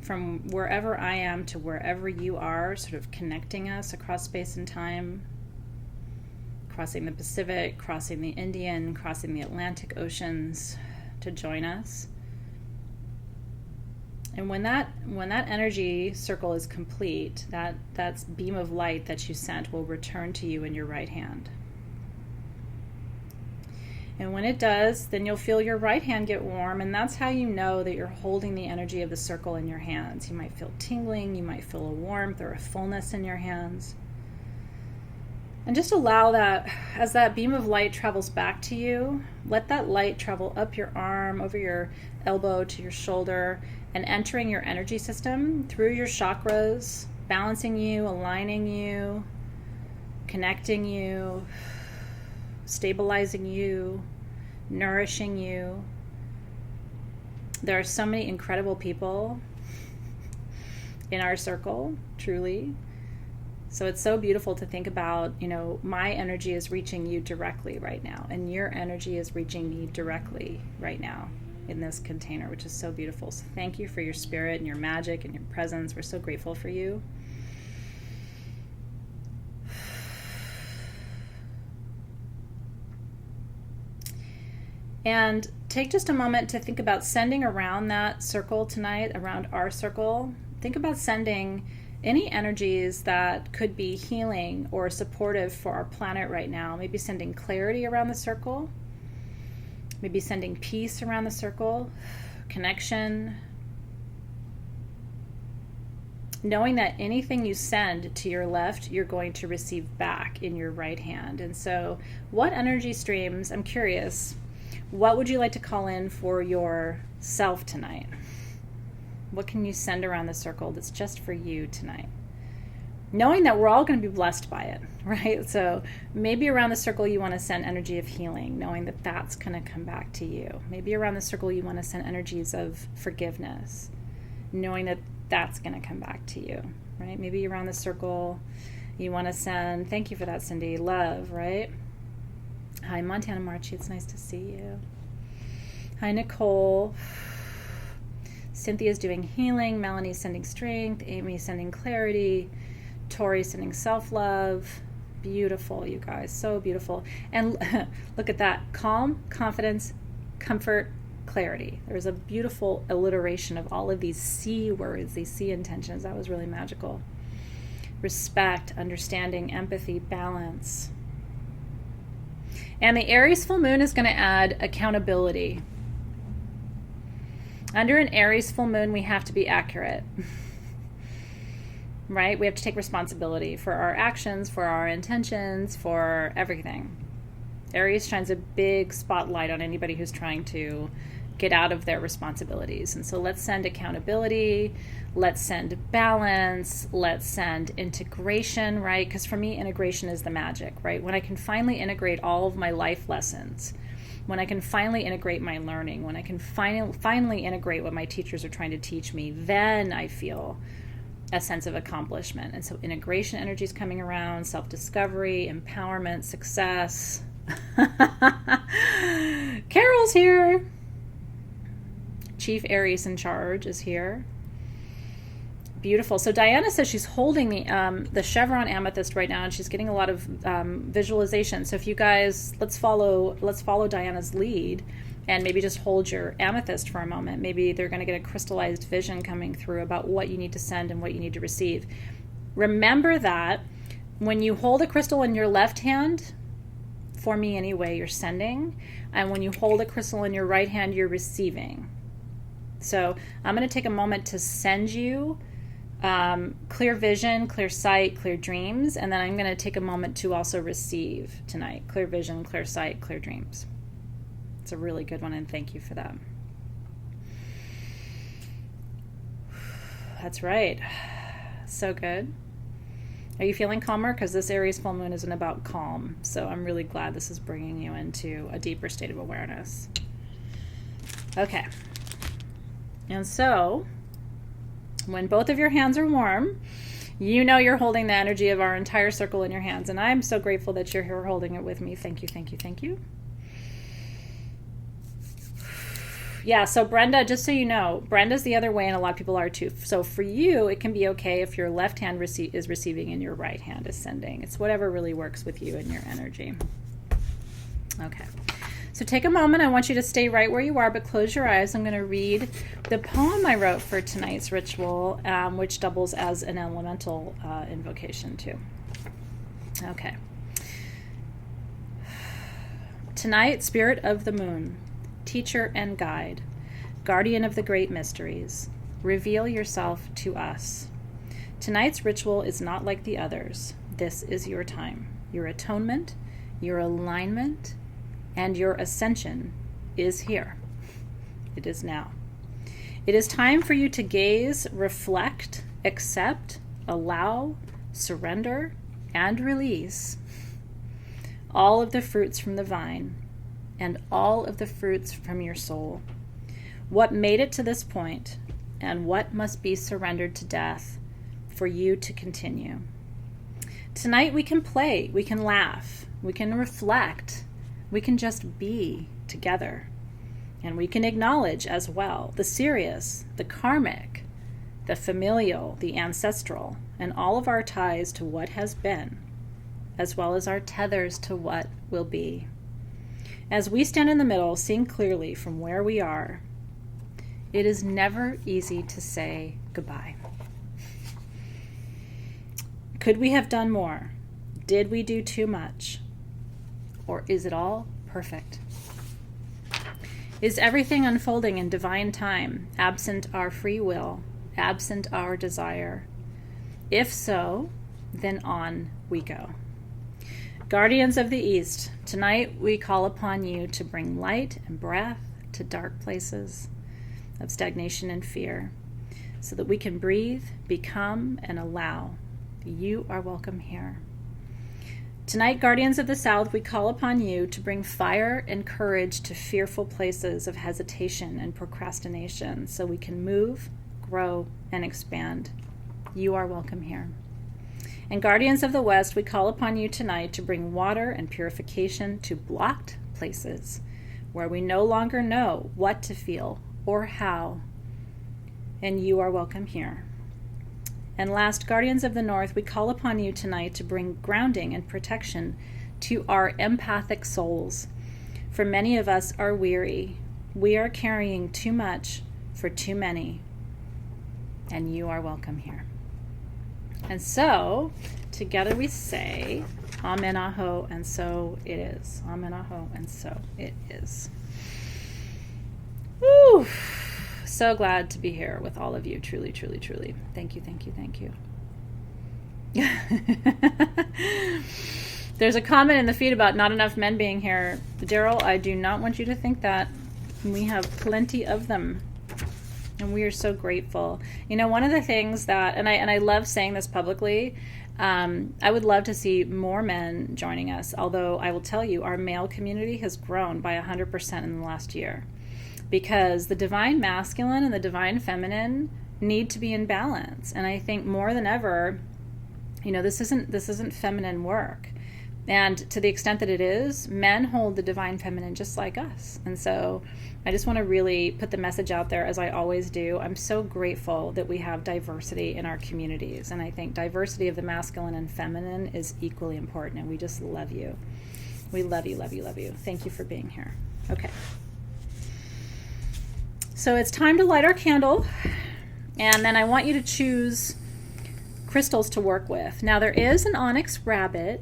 from wherever I am to wherever you are, sort of connecting us across space and time. Crossing the Pacific, crossing the Indian, crossing the Atlantic Oceans to join us. And when that energy circle is complete, that beam of light that you sent will return to you in your right hand. And when it does, then you'll feel your right hand get warm, and that's how you know that you're holding the energy of the circle in your hands. You might feel tingling, you might feel a warmth or a fullness in your hands. And just allow that, as that beam of light travels back to you, let that light travel up your arm, over your elbow to your shoulder, and entering your energy system through your chakras, balancing you, aligning you, connecting you, stabilizing you, nourishing you. There are so many incredible people in our circle, truly. So it's so beautiful to think about, my energy is reaching you directly right now, and your energy is reaching me directly right now in this container, which is so beautiful. So thank you for your spirit and your magic and your presence. We're so grateful for you. And take just a moment to think about sending around that circle tonight, around our circle. Think about sending any energies that could be healing or supportive for our planet right now. Maybe sending clarity around the circle, maybe sending peace around the circle, connection. Knowing that anything you send to your left, you're going to receive back in your right hand. And so what energy streams, I'm curious, what would you like to call in for yourself tonight? What can you send around the circle that's just for you tonight? Knowing that we're all going to be blessed by it, right? So maybe around the circle you want to send energy of healing, knowing that that's going to come back to you. Maybe around the circle you want to send energies of forgiveness, knowing that that's going to come back to you, right? Maybe around the circle you want to send, thank you for that, Cindy, love, right? Hi, Montana Marchi, it's nice to see you. Hi, Nicole. Cynthia's doing healing, Melanie's sending strength, Amy's sending clarity, Tori's sending self-love. Beautiful, you guys, so beautiful. And look at that, calm, confidence, comfort, clarity. There's a beautiful alliteration of all of these C words, these C intentions. That was really magical. Respect, understanding, empathy, balance. And the Aries full moon is going to add accountability. Under an Aries full moon, we have to be accurate, right? We have to take responsibility for our actions, for our intentions, for everything. Aries shines a big spotlight on anybody who's trying to get out of their responsibilities. And so let's send accountability, let's send balance, let's send integration, right? Because for me, integration is the magic, right? When I can finally integrate all of my life lessons, when I can finally integrate my learning, when I can finally integrate what my teachers are trying to teach me, then I feel a sense of accomplishment. And so integration energy is coming around, self-discovery, empowerment, success. Carol's here. Chief Aries in charge is here. Beautiful. So Diana says she's holding the chevron amethyst right now, and she's getting a lot of visualization. So if you guys, let's follow Diana's lead, and maybe just hold your amethyst for a moment. Maybe they're going to get a crystallized vision coming through about what you need to send and what you need to receive. Remember that when you hold a crystal in your left hand, for me anyway, you're sending, and when you hold a crystal in your right hand, you're receiving. So I'm going to take a moment to send you clear vision, clear sight, clear dreams, and then I'm going to take a moment to also receive tonight. Clear vision, clear sight, clear dreams. It's a really good one, and thank you for that. That's right. So good. Are you feeling calmer? Because this Aries full moon isn't about calm. So I'm really glad this is bringing you into a deeper state of awareness. Okay. And so when both of your hands are warm, you know you're holding the energy of our entire circle in your hands. And I'm so grateful that you're here holding it with me. Thank you, thank you, thank you. Yeah, so Brenda, just so you know, Brenda's the other way, and a lot of people are too. So for you, it can be okay if your left hand is receiving and your right hand is sending. It's whatever really works with you and your energy. Okay. So take a moment. I want you to stay right where you are, but close your eyes. I'm going to read the poem I wrote for tonight's ritual, which doubles as an elemental invocation too. Okay. Tonight, Spirit of the Moon, teacher and guide, guardian of the great mysteries, reveal yourself to us. Tonight's ritual is not like the others. This is your time. Your atonement, your alignment, and your ascension is here. It is now. It is time for you to gaze, reflect, accept, allow, surrender, and release all of the fruits from the vine and all of the fruits from your soul. What made it to this point and what must be surrendered to death for you to continue. Tonight we can play, we can laugh, we can reflect, we can just be together. And we can acknowledge as well the serious, the karmic, the familial, the ancestral, and all of our ties to what has been, as well as our tethers to what will be. As we stand in the middle, seeing clearly from where we are, it is never easy to say goodbye. Could we have done more? Did we do too much? Or is it all perfect? Is everything unfolding in divine time, absent our free will, absent our desire? If so, then on we go. Guardians of the East, tonight we call upon you to bring light and breath to dark places of stagnation and fear, so that we can breathe, become, and allow. You are welcome here. Tonight, Guardians of the South, we call upon you to bring fire and courage to fearful places of hesitation and procrastination, so we can move, grow, and expand. You are welcome here. And Guardians of the West, we call upon you tonight to bring water and purification to blocked places where we no longer know what to feel or how. And you are welcome here. And last, Guardians of the North, we call upon you tonight to bring grounding and protection to our empathic souls. For many of us are weary. We are carrying too much for too many. And you are welcome here. And so, together we say, Amen, Aho, and so it is. Amen, Aho, and so it is. Woo! So glad to be here with all of you. Truly, truly, truly. Thank you, thank you, thank you. There's a comment in the feed about not enough men being here. Daryl, I do not want you to think that. We have plenty of them. And we are so grateful. You know, one of the things that, and I love saying this publicly, I would love to see more men joining us. Although I will tell you, our male community has grown by 100% in the last year, because the divine masculine and the divine feminine need to be in balance. And I think more than ever, you know, this isn't feminine work. And to the extent that it is, men hold the divine feminine just like us. And so I just want to really put the message out there, as I always do. I'm so grateful that we have diversity in our communities. And I think diversity of the masculine and feminine is equally important. And we just love you. We love you, love you, love you. Thank you for being here. Okay. So it's time to light our candle. And then I want you to choose crystals to work with. Now, there is an onyx rabbit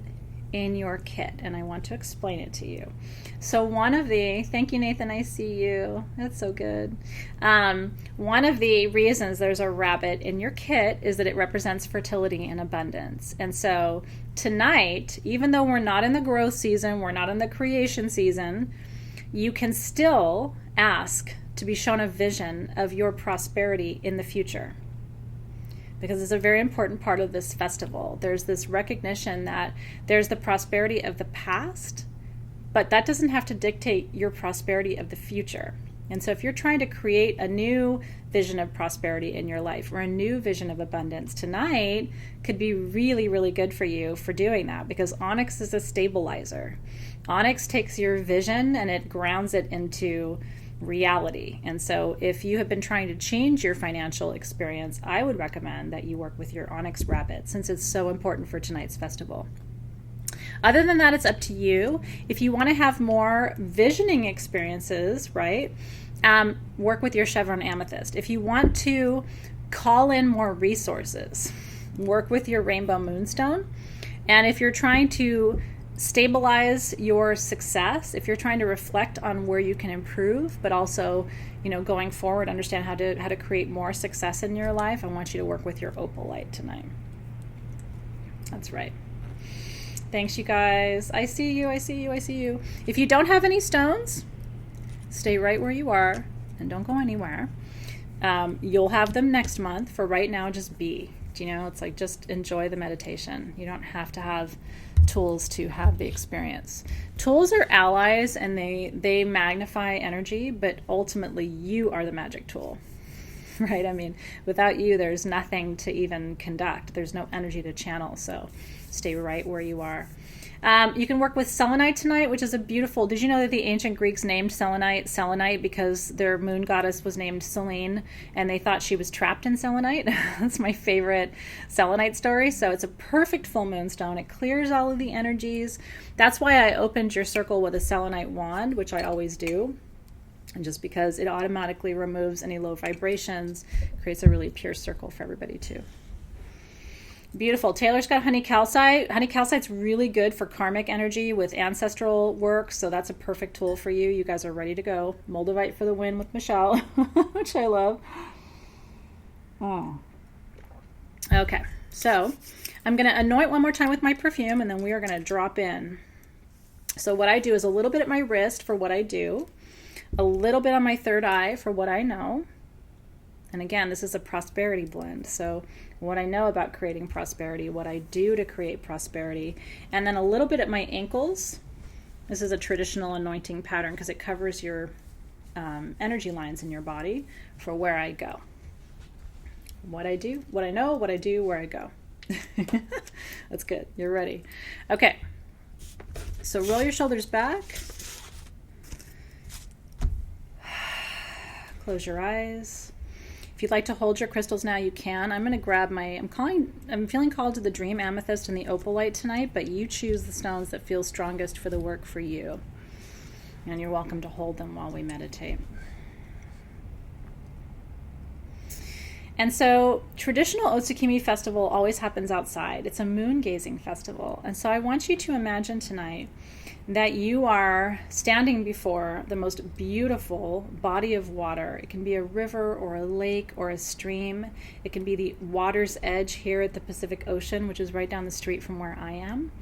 in your kit, and I want to explain it to you. So thank you, Nathan, I see you. That's so good. One of the reasons there's a rabbit in your kit is that it represents fertility and abundance. And so tonight, even though we're not in the growth season, we're not in the creation season, you can still ask to be shown a vision of your prosperity in the future, because it's a very important part of this festival. There's this recognition that there's the prosperity of the past, but that doesn't have to dictate your prosperity of the future. And so if you're trying to create a new vision of prosperity in your life, or a new vision of abundance, tonight could be really, really good for you for doing that, because Onyx is a stabilizer. Onyx takes your vision and it grounds it into reality. And so if you have been trying to change your financial experience, I would recommend that you work with your Onyx rabbit, since it's so important for tonight's festival. Other than that, it's up to you. If you want to have more visioning experiences, right, work with your chevron amethyst. If you want to call in more resources, work with your rainbow moonstone. And if you're trying to stabilize your success, if you're trying to reflect on where you can improve, but also, you know, going forward, understand how to create more success in your life, I want you to work with your opalite tonight. That's right. Thanks, you guys. I see you, I see you, I see you. If you don't have any stones, stay right where you are and don't go anywhere. You'll have them next month. For right now, just be. You know, it's like, just enjoy the meditation. You don't have to have tools to have the experience. Tools are allies, and they magnify energy, but ultimately you are the magic tool, right? I mean, without you, there's nothing to even conduct. There's no energy to channel, so stay right where you are. You can work with selenite tonight, which is a beautiful... Did you know that the ancient Greeks named selenite because their moon goddess was named Selene, and they thought she was trapped in selenite? That's my favorite selenite story. So it's a perfect full moon stone. It clears all of the energies. That's why I opened your circle with a selenite wand, which I always do. And just because it automatically removes any low vibrations, creates a really pure circle for everybody too. Beautiful. Taylor's got honey calcite. Honey calcite's really good for karmic energy with ancestral work, so that's a perfect tool for you. You guys are ready to go. Moldavite for the win with Michelle, which I love. Oh. Okay, so I'm going to anoint one more time with my perfume, and then we are going to drop in. So what I do is a little bit at my wrist for what I do, a little bit on my third eye for what I know. And again, this is a prosperity blend. So what I know about creating prosperity, what I do to create prosperity, and then a little bit at my ankles. This is a traditional anointing pattern because it covers your energy lines in your body for where I go. What I do, what I know, what I do, where I go. That's good. You're ready. Okay. So roll your shoulders back. Close your eyes. If you'd like to hold your crystals now, you can. I'm going to grab my, I'm feeling called to the dream amethyst and the opalite tonight, but you choose the stones that feel strongest for the work for you. And you're welcome to hold them while we meditate. And so traditional Tsukimi festival always happens outside. It's a moon gazing festival. And so I want you to imagine tonight that you are standing before the most beautiful body of water. It can be a river or a lake or a stream. It can be the water's edge here at the Pacific Ocean, which is right down the street from where I am.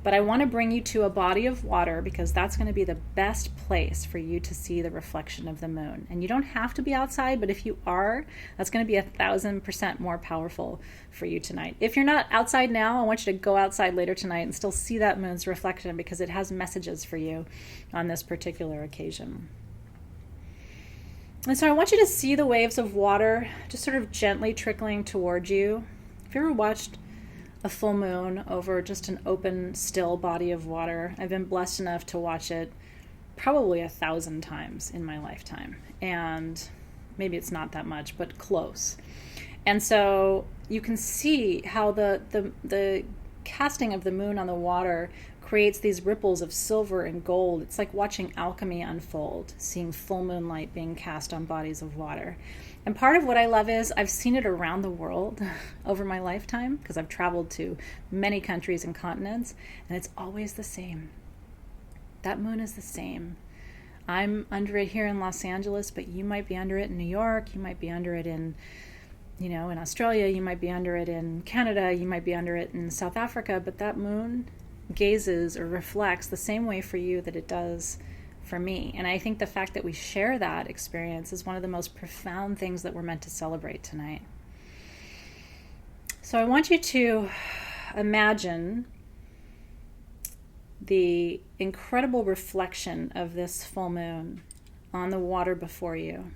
But I want to bring you to a body of water because that's going to be the best place for you to see the reflection of the moon. And you don't have to be outside, but if you are, that's going to be 1,000% more powerful for you tonight. If you're not outside now, I want you to go outside later tonight and still see that moon's reflection because it has messages for you on this particular occasion. And so I want you to see the waves of water just sort of gently trickling towards you. Have you ever watched a full moon over just an open, still body of water? I've been blessed enough to watch it probably 1,000 times in my lifetime. And maybe it's not that much, but close. And so you can see how the casting of the moon on the water creates these ripples of silver and gold. It's like watching alchemy unfold, seeing full moonlight being cast on bodies of water. And part of what I love is I've seen it around the world over my lifetime because I've traveled to many countries and continents, and it's always the same. That moon is the same. I'm under it here in Los Angeles, but you might be under it in New York, you might be under it in Australia, you might be under it in Canada, you might be under it in South Africa, but that moon gazes or reflects the same way for you that it does for me. And I think the fact that we share that experience is one of the most profound things that we're meant to celebrate tonight. So I want you to imagine the incredible reflection of this full moon on the water before you.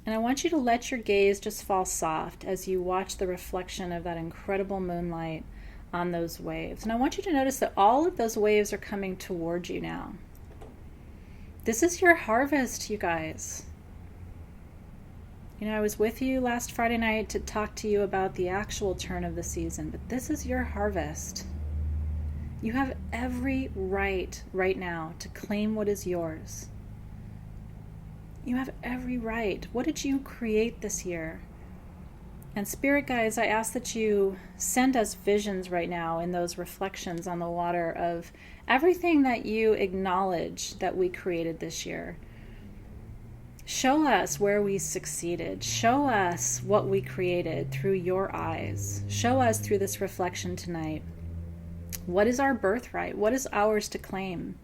And I want you to let your gaze just fall soft as you watch the reflection of that incredible moonlight on those waves. And I want you to notice that all of those waves are coming towards you now. This is your harvest, you guys. I was with you last Friday night to talk to you about the actual turn of the season, but this is your harvest. You have every right now to claim what is yours. You have every right. What did you create this year? And spirit guides, I ask that you send us visions right now in those reflections on the water of everything that you acknowledge that we created this year. Show us where we succeeded. Show us what we created through your eyes. Show us through this reflection tonight. What is our birthright? What is ours to claim?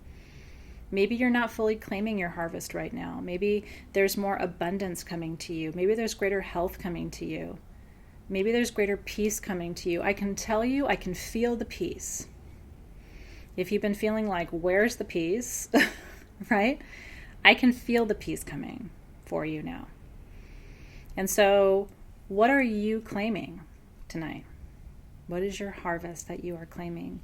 Maybe you're not fully claiming your harvest right now. Maybe there's more abundance coming to you. Maybe there's greater health coming to you. Maybe there's greater peace coming to you. I can tell you, I can feel the peace. If you've been feeling like, where's the peace, right? I can feel the peace coming for you now. And so, what are you claiming tonight? What is your harvest that you are claiming?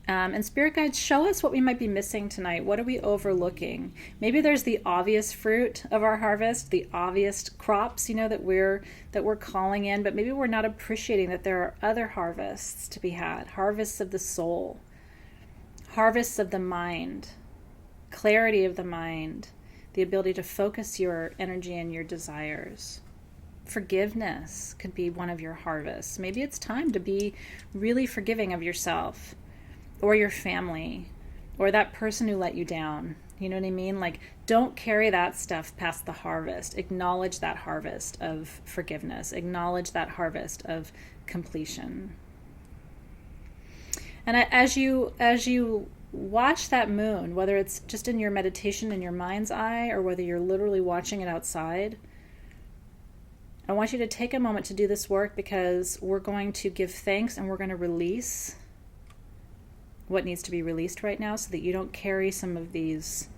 And spirit guides, show us what we might be missing tonight. What are we overlooking? Maybe there's the obvious fruit of our harvest, the obvious crops, that we're calling in, but maybe we're not appreciating that there are other harvests to be had. Harvests of the soul, harvests of the mind, clarity of the mind, the ability to focus your energy and your desires. Forgiveness could be one of your harvests. Maybe it's time to be really forgiving of yourself or your family or that person who let you down. You know what I mean? Like, don't carry that stuff past the harvest. Acknowledge that harvest of forgiveness. Acknowledge that harvest of completion. And as you watch that moon, whether it's just in your meditation in your mind's eye or whether you're literally watching it outside, I want you to take a moment to do this work, because we're going to give thanks and we're going to release what needs to be released right now so that you don't carry some of these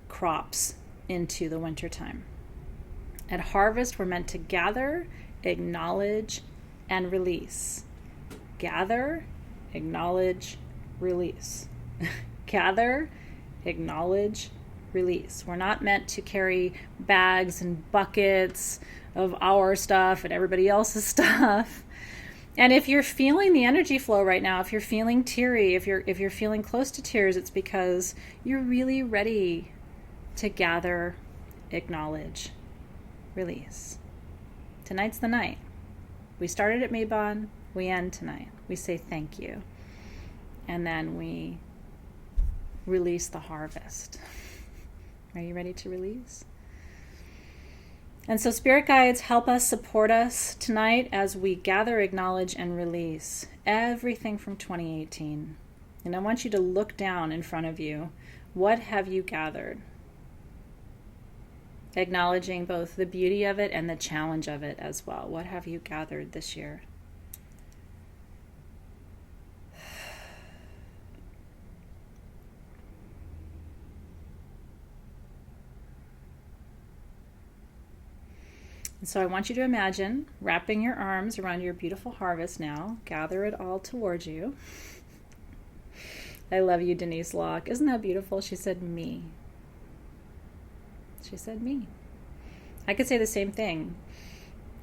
crops into the wintertime. At harvest, we're meant to gather, acknowledge, and release. Gather, acknowledge, release. Gather, acknowledge, release. We're not meant to carry bags and buckets of our stuff and everybody else's stuff. And if you're feeling the energy flow right now, if you're feeling teary, if you're feeling close to tears, it's because you're really ready to gather, acknowledge, release. Tonight's the night. We started at Mabon, we end tonight. We say thank you. And then we release the harvest. Are you ready to release? And so spirit guides help us, support us tonight as we gather, acknowledge, and release everything from 2018. And I want you to look down in front of you. What have you gathered? Acknowledging both the beauty of it and the challenge of it as well. What have you gathered this year? And so I want you to imagine wrapping your arms around your beautiful harvest now. Gather it all towards you. I love you, Denise Locke. Isn't that beautiful? She said me. She said me. I could say the same thing.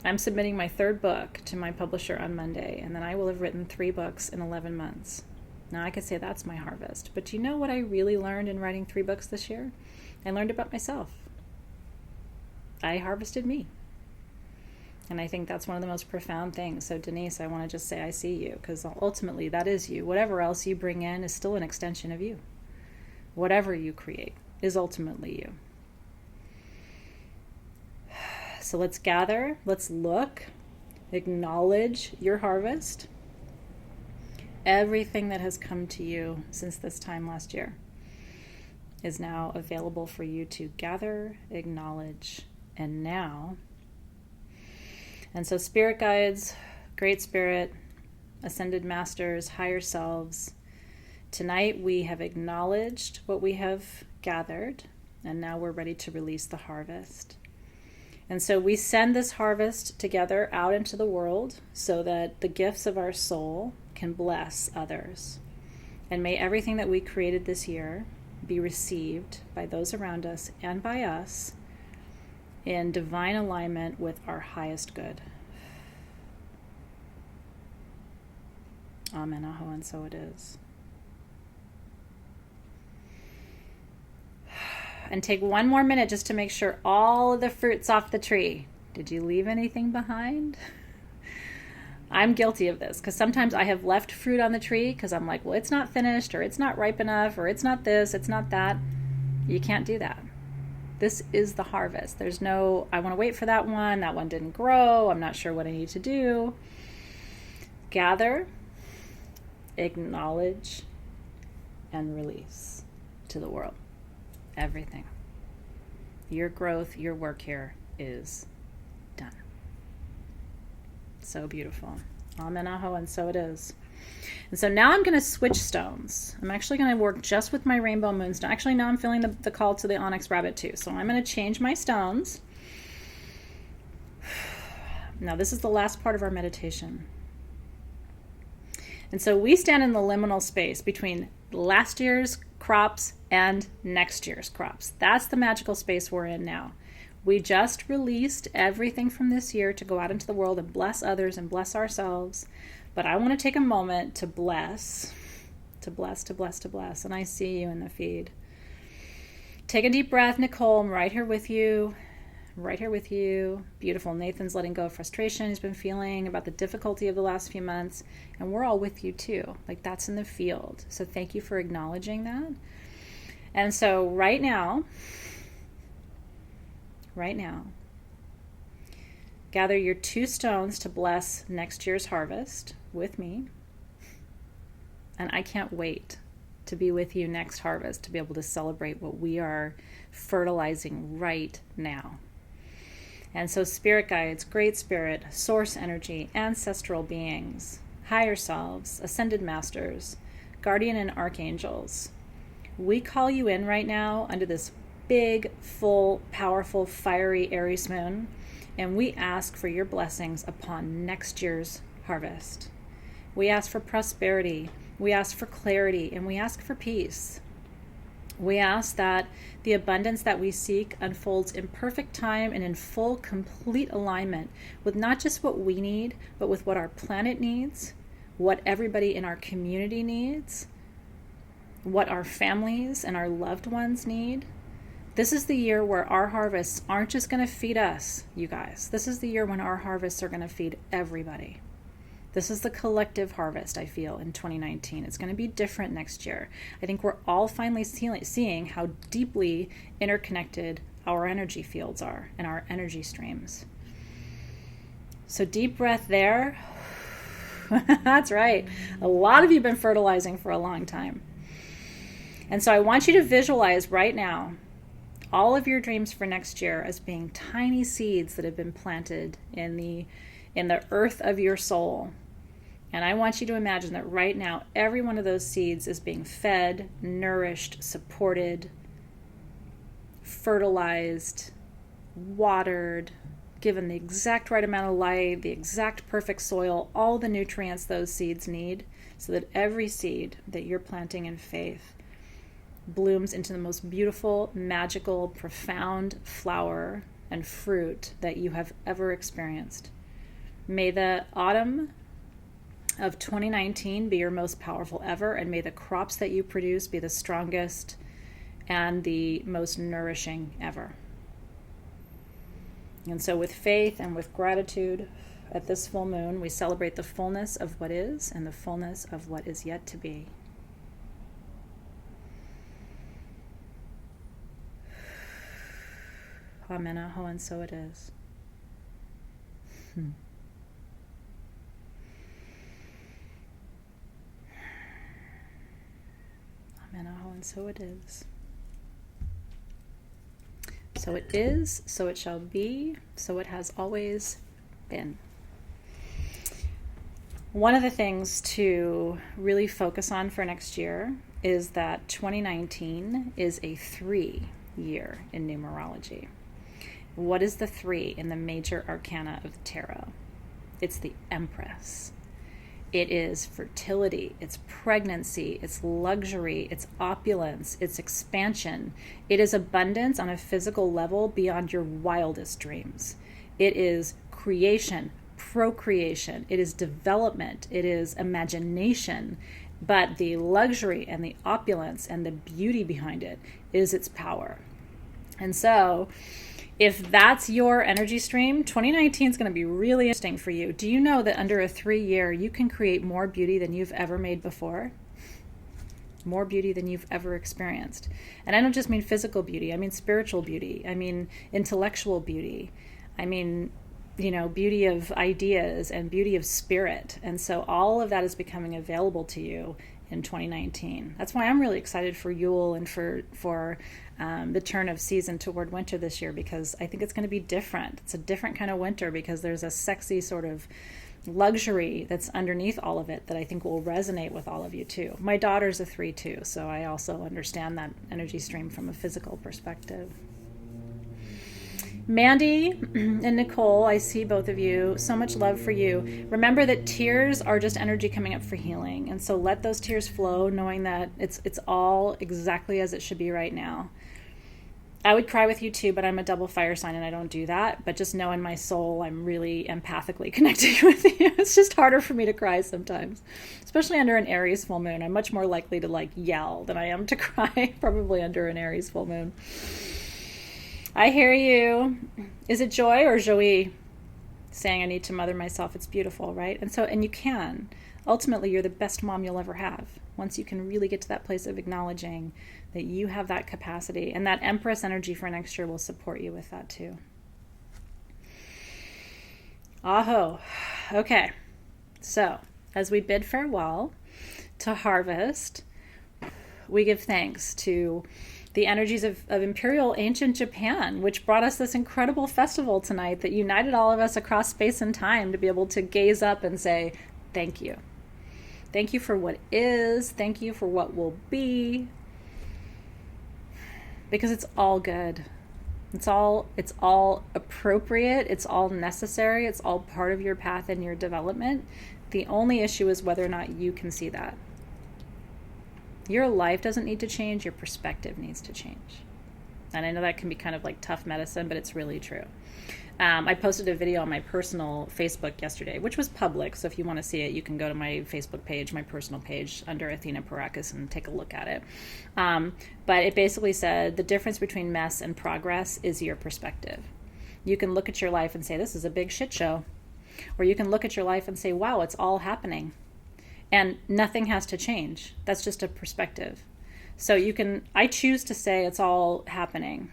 I'm submitting my 3rd book to my publisher on Monday, and then I will have written 3 books in 11 months. Now I could say that's my harvest. But do you know what I really learned in writing 3 books this year? I learned about myself. I harvested me. And I think that's one of the most profound things. So Denise, I want to just say I see you, because ultimately that is you. Whatever else you bring in is still an extension of you. Whatever you create is ultimately you. So let's gather, let's look, acknowledge your harvest. Everything that has come to you since this time last year is now available for you to gather, acknowledge, and now. And so spirit guides, great spirit, ascended masters, higher selves, tonight we have acknowledged what we have gathered, and now we're ready to release the harvest. And so we send this harvest together out into the world so that the gifts of our soul can bless others. And may everything that we created this year be received by those around us and by us in divine alignment with our highest good. Amen, aho, and so it is. And take one more minute just to make sure all of the fruit's off the tree. Did you leave anything behind? I'm guilty of this, because sometimes I have left fruit on the tree because I'm like, well, it's not finished, or it's not ripe enough, or it's not this, it's not that. You can't do that. This is the harvest. There's no, I want to wait for that one didn't grow, I'm not sure what I need to do. Gather, acknowledge, and release to the world. Everything. Your growth, your work here is done. So beautiful. Amen, aho, and so it is. And so now I'm going to switch stones. I'm actually going to work just with my rainbow moonstone. Actually, now I'm feeling the call to the onyx rabbit too. So I'm going to change my stones. Now this is the last part of our meditation. And so we stand in the liminal space between last year's crops and next year's crops. That's the magical space we're in now. We just released everything from this year to go out into the world and bless others and bless ourselves. But I want to take a moment to bless, to bless, to bless, to bless. And I see you in the feed. Take a deep breath, Nicole. I'm right here with you. right here with you. Beautiful. Nathan's letting go of frustration he's been feeling about the difficulty of the last few months. And we're all with you too. Like, that's in the field. So thank you for acknowledging that. And so right now, gather your 2 stones to bless next year's harvest with me. And I can't wait to be with you next harvest, to be able to celebrate what we are fertilizing right now. And so spirit guides, great spirit, source energy, ancestral beings, higher selves, ascended masters, guardian and archangels, we call you in right now under this big, full, powerful, fiery Aries moon, and we ask for your blessings upon next year's harvest. We ask for prosperity, we ask for clarity, and we ask for peace. We ask that the abundance that we seek unfolds in perfect time and in full, complete alignment with not just what we need, but with what our planet needs, what everybody in our community needs, what our families and our loved ones need. This is the year where our harvests aren't just going to feed us, you guys. This is the year when our harvests are going to feed everybody. This is the collective harvest, I feel, in 2019. It's going to be different next year. I think we're all finally seeing how deeply interconnected our energy fields are and our energy streams. So deep breath there. That's right. A lot of you have been fertilizing for a long time. And so I want you to visualize right now all of your dreams for next year as being tiny seeds that have been planted in the earth of your soul. And I want you to imagine that right now, every one of those seeds is being fed, nourished, supported, fertilized, watered, given the exact right amount of light, the exact perfect soil, all the nutrients those seeds need, so that every seed that you're planting in faith blooms into the most beautiful, magical, profound flower and fruit that you have ever experienced. May the autumn of 2019 be your most powerful ever, and may the crops that you produce be the strongest and the most nourishing ever. And so with faith and with gratitude at this full moon, we celebrate the fullness of what is and the fullness of what is yet to be. Amen, aho, and so it is. Amen, aho, and so it is. So it is, so it shall be, so it has always been. One of the things to really focus on for next year is that 2019 is a 3 year in numerology. What is the 3 in the major arcana of the tarot? It's the Empress. It is fertility, it's pregnancy, it's luxury, it's opulence, it's expansion. It is abundance on a physical level beyond your wildest dreams. It is creation, procreation, it is development, it is imagination. But the luxury and the opulence and the beauty behind it is its power. And so, if that's your energy stream, 2019 is going to be really interesting for you. Do you know that under a 3 year, you can create more beauty than you've ever made before? More beauty than you've ever experienced. And I don't just mean physical beauty. I mean spiritual beauty. I mean intellectual beauty. I mean, beauty of ideas and beauty of spirit. And so all of that is becoming available to you in 2019. That's why I'm really excited for Yule and for the turn of season toward winter this year, because I think it's going to be different. It's a different kind of winter because there's a sexy sort of luxury that's underneath all of it that I think will resonate with all of you too. My daughter's a 3 too, so I also understand that energy stream from a physical perspective. Mandy and Nicole, I see both of you. So much love for you. Remember that tears are just energy coming up for healing. And so let those tears flow, knowing that it's all exactly as it should be right now. I would cry with you too, but I'm a double fire sign and I don't do that. But just know in my soul, I'm really empathically connected with you. It's just harder for me to cry sometimes, especially under an Aries full moon. I'm much more likely to yell than I am to cry, probably under an Aries full moon. I hear you. Is it Joy or Joey saying I need to mother myself? It's beautiful, right? And you can. Ultimately, you're the best mom you'll ever have once you can really get to that place of acknowledging that you have that capacity. And that Empress energy for next year will support you with that too. Aho. Okay. So, as we bid farewell to harvest, we give thanks to the energies of Imperial Ancient Japan, which brought us this incredible festival tonight that united all of us across space and time to be able to gaze up and say, thank you. Thank you for what is. Thank you for what will be. Because it's all good. It's all appropriate. It's all necessary. It's all part of your path and your development. The only issue is whether or not you can see that. Your life doesn't need to change. Your perspective needs to change. And I know that can be kind of like tough medicine, but it's really true. I posted a video on my personal Facebook yesterday, which was public. So if you want to see it, you can go to my Facebook page, my personal page under Athena Parakis, and take a look at it. But it basically said the difference between mess and progress is your perspective. You can look at your life and say, this is a big shit show. Or you can look at your life and say, wow, it's all happening. And nothing has to change. That's just a perspective. So I choose to say it's all happening.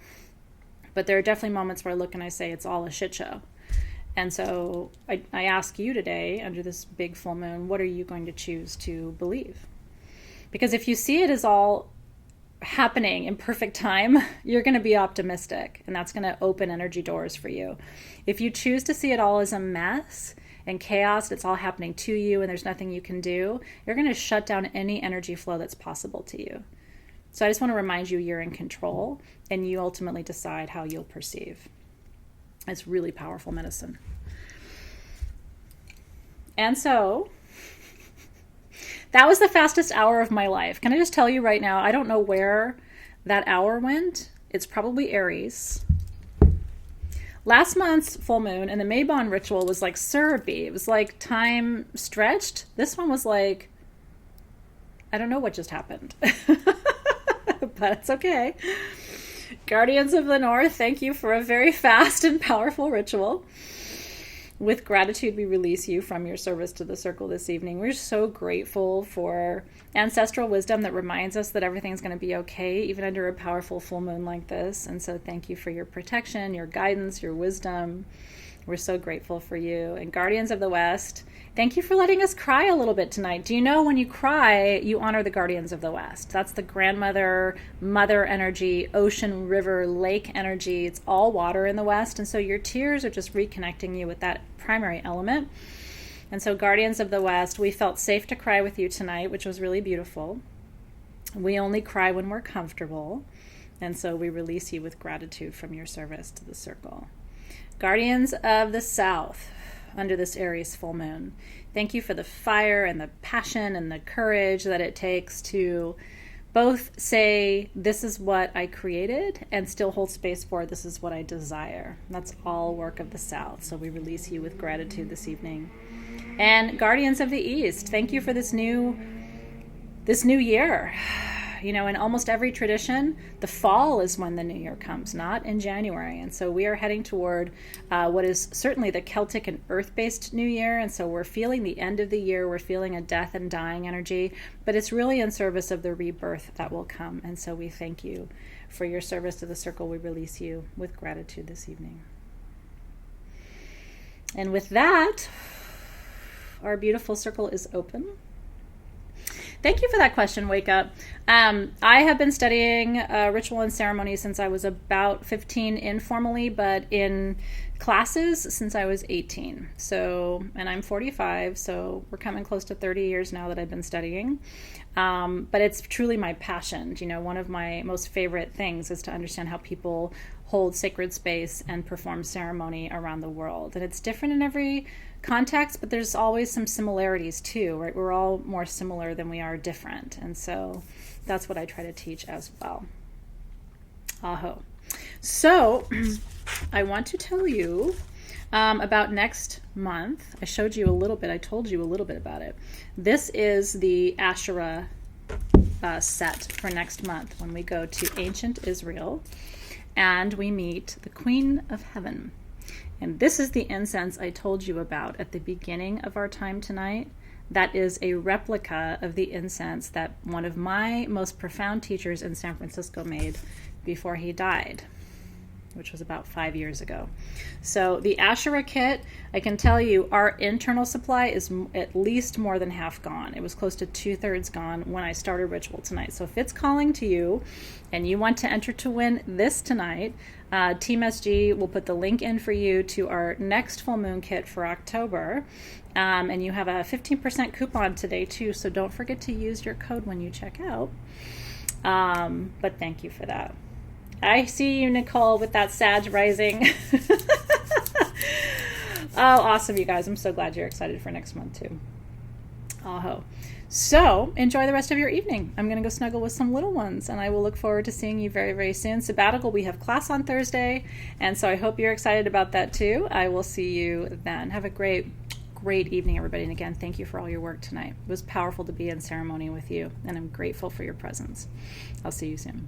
But there are definitely moments where I look and I say it's all a shit show. And so I ask you today, under this big full moon, what are you going to choose to believe? Because if you see it as all happening in perfect time, you're going to be optimistic. And that's going to open energy doors for you. If you choose to see it all as a mess and chaos, it's all happening to you and there's nothing you can do, you're going to shut down any energy flow that's possible to you. So I just want to remind you you're in control and you ultimately decide how you'll perceive. It's really powerful medicine. And so that was the fastest hour of my life. Can I just tell you right now, I don't know where that hour went. It's probably Aries. Last month's full moon and the Maybon ritual was like syrupy. It was like time stretched. This one was like, I don't know what just happened. But it's okay. Guardians of the North, thank you for a very fast and powerful ritual. With gratitude, we release you from your service to the circle this evening. We're so grateful for ancestral wisdom that reminds us that everything's going to be okay, even under a powerful full moon like this. And so thank you for your protection, your guidance, your wisdom. We're so grateful for you. And Guardians of the West, thank you for letting us cry a little bit tonight. Do you know when you cry, you honor the Guardians of the West? That's the grandmother, mother energy, ocean, river, lake energy. It's all water in the West. And so your tears are just reconnecting you with that primary element. And so Guardians of the West, we felt safe to cry with you tonight, which was really beautiful. We only cry when we're comfortable. And so we release you with gratitude from your service to the circle. Guardians of the South, under this Aries full moon, thank you for the fire and the passion and the courage that it takes to both say, this is what I created, and still hold space for, this is what I desire. That's all work of the South. So we release you with gratitude this evening. And Guardians of the East, thank you for this new year. You know, in almost every tradition, the fall is when the new year comes, not in January. And so we are heading toward what is certainly the Celtic and earth-based new year. And so we're feeling the end of the year. We're feeling a death and dying energy, but it's really in service of the rebirth that will come. And so we thank you for your service to the circle. We release you with gratitude this evening. And with that, our beautiful circle is open. Thank you for that question, Wake Up. I have been studying ritual and ceremony since I was about 15 informally, but in classes since I was 18. So, and I'm 45, so we're coming close to 30 years now that I've been studying. But it's truly my passion. You know, one of my most favorite things is to understand how people hold sacred space and perform ceremony around the world. And it's different in every context, but there's always some similarities too, right? We're all more similar than we are different. And so that's what I try to teach as well. Aho. So I want to tell you about next month. I showed you a little bit. I told you a little bit about it. This is the Asherah set for next month when we go to ancient Israel. and we meet the Queen of Heaven. And this is the incense I told you about at the beginning of our time tonight. That is a replica of the incense that one of my most profound teachers in San Francisco made before he died, which was about 5 years ago. So the Asherah kit, I can tell you, our internal supply is at least more than half gone. It was close to 2/3 gone when I started Ritual tonight. So if it's calling to you and you want to enter to win this tonight, Team SG will put the link in for you to our next full moon kit for October. And you have a 15% coupon today too, so don't forget to use your code when you check out. But thank you for that. I see you, Nicole, with that Sag rising. Oh, awesome, you guys. I'm so glad you're excited for next month too. Aho. So enjoy the rest of your evening. I'm going to go snuggle with some little ones, and I will look forward to seeing you very, very soon. Sabbatical, we have class on Thursday, and so I hope you're excited about that too. I will see you then. Have a great evening, everybody. And again, thank you for all your work tonight. It was powerful to be in ceremony with you, and I'm grateful for your presence. I'll see you soon.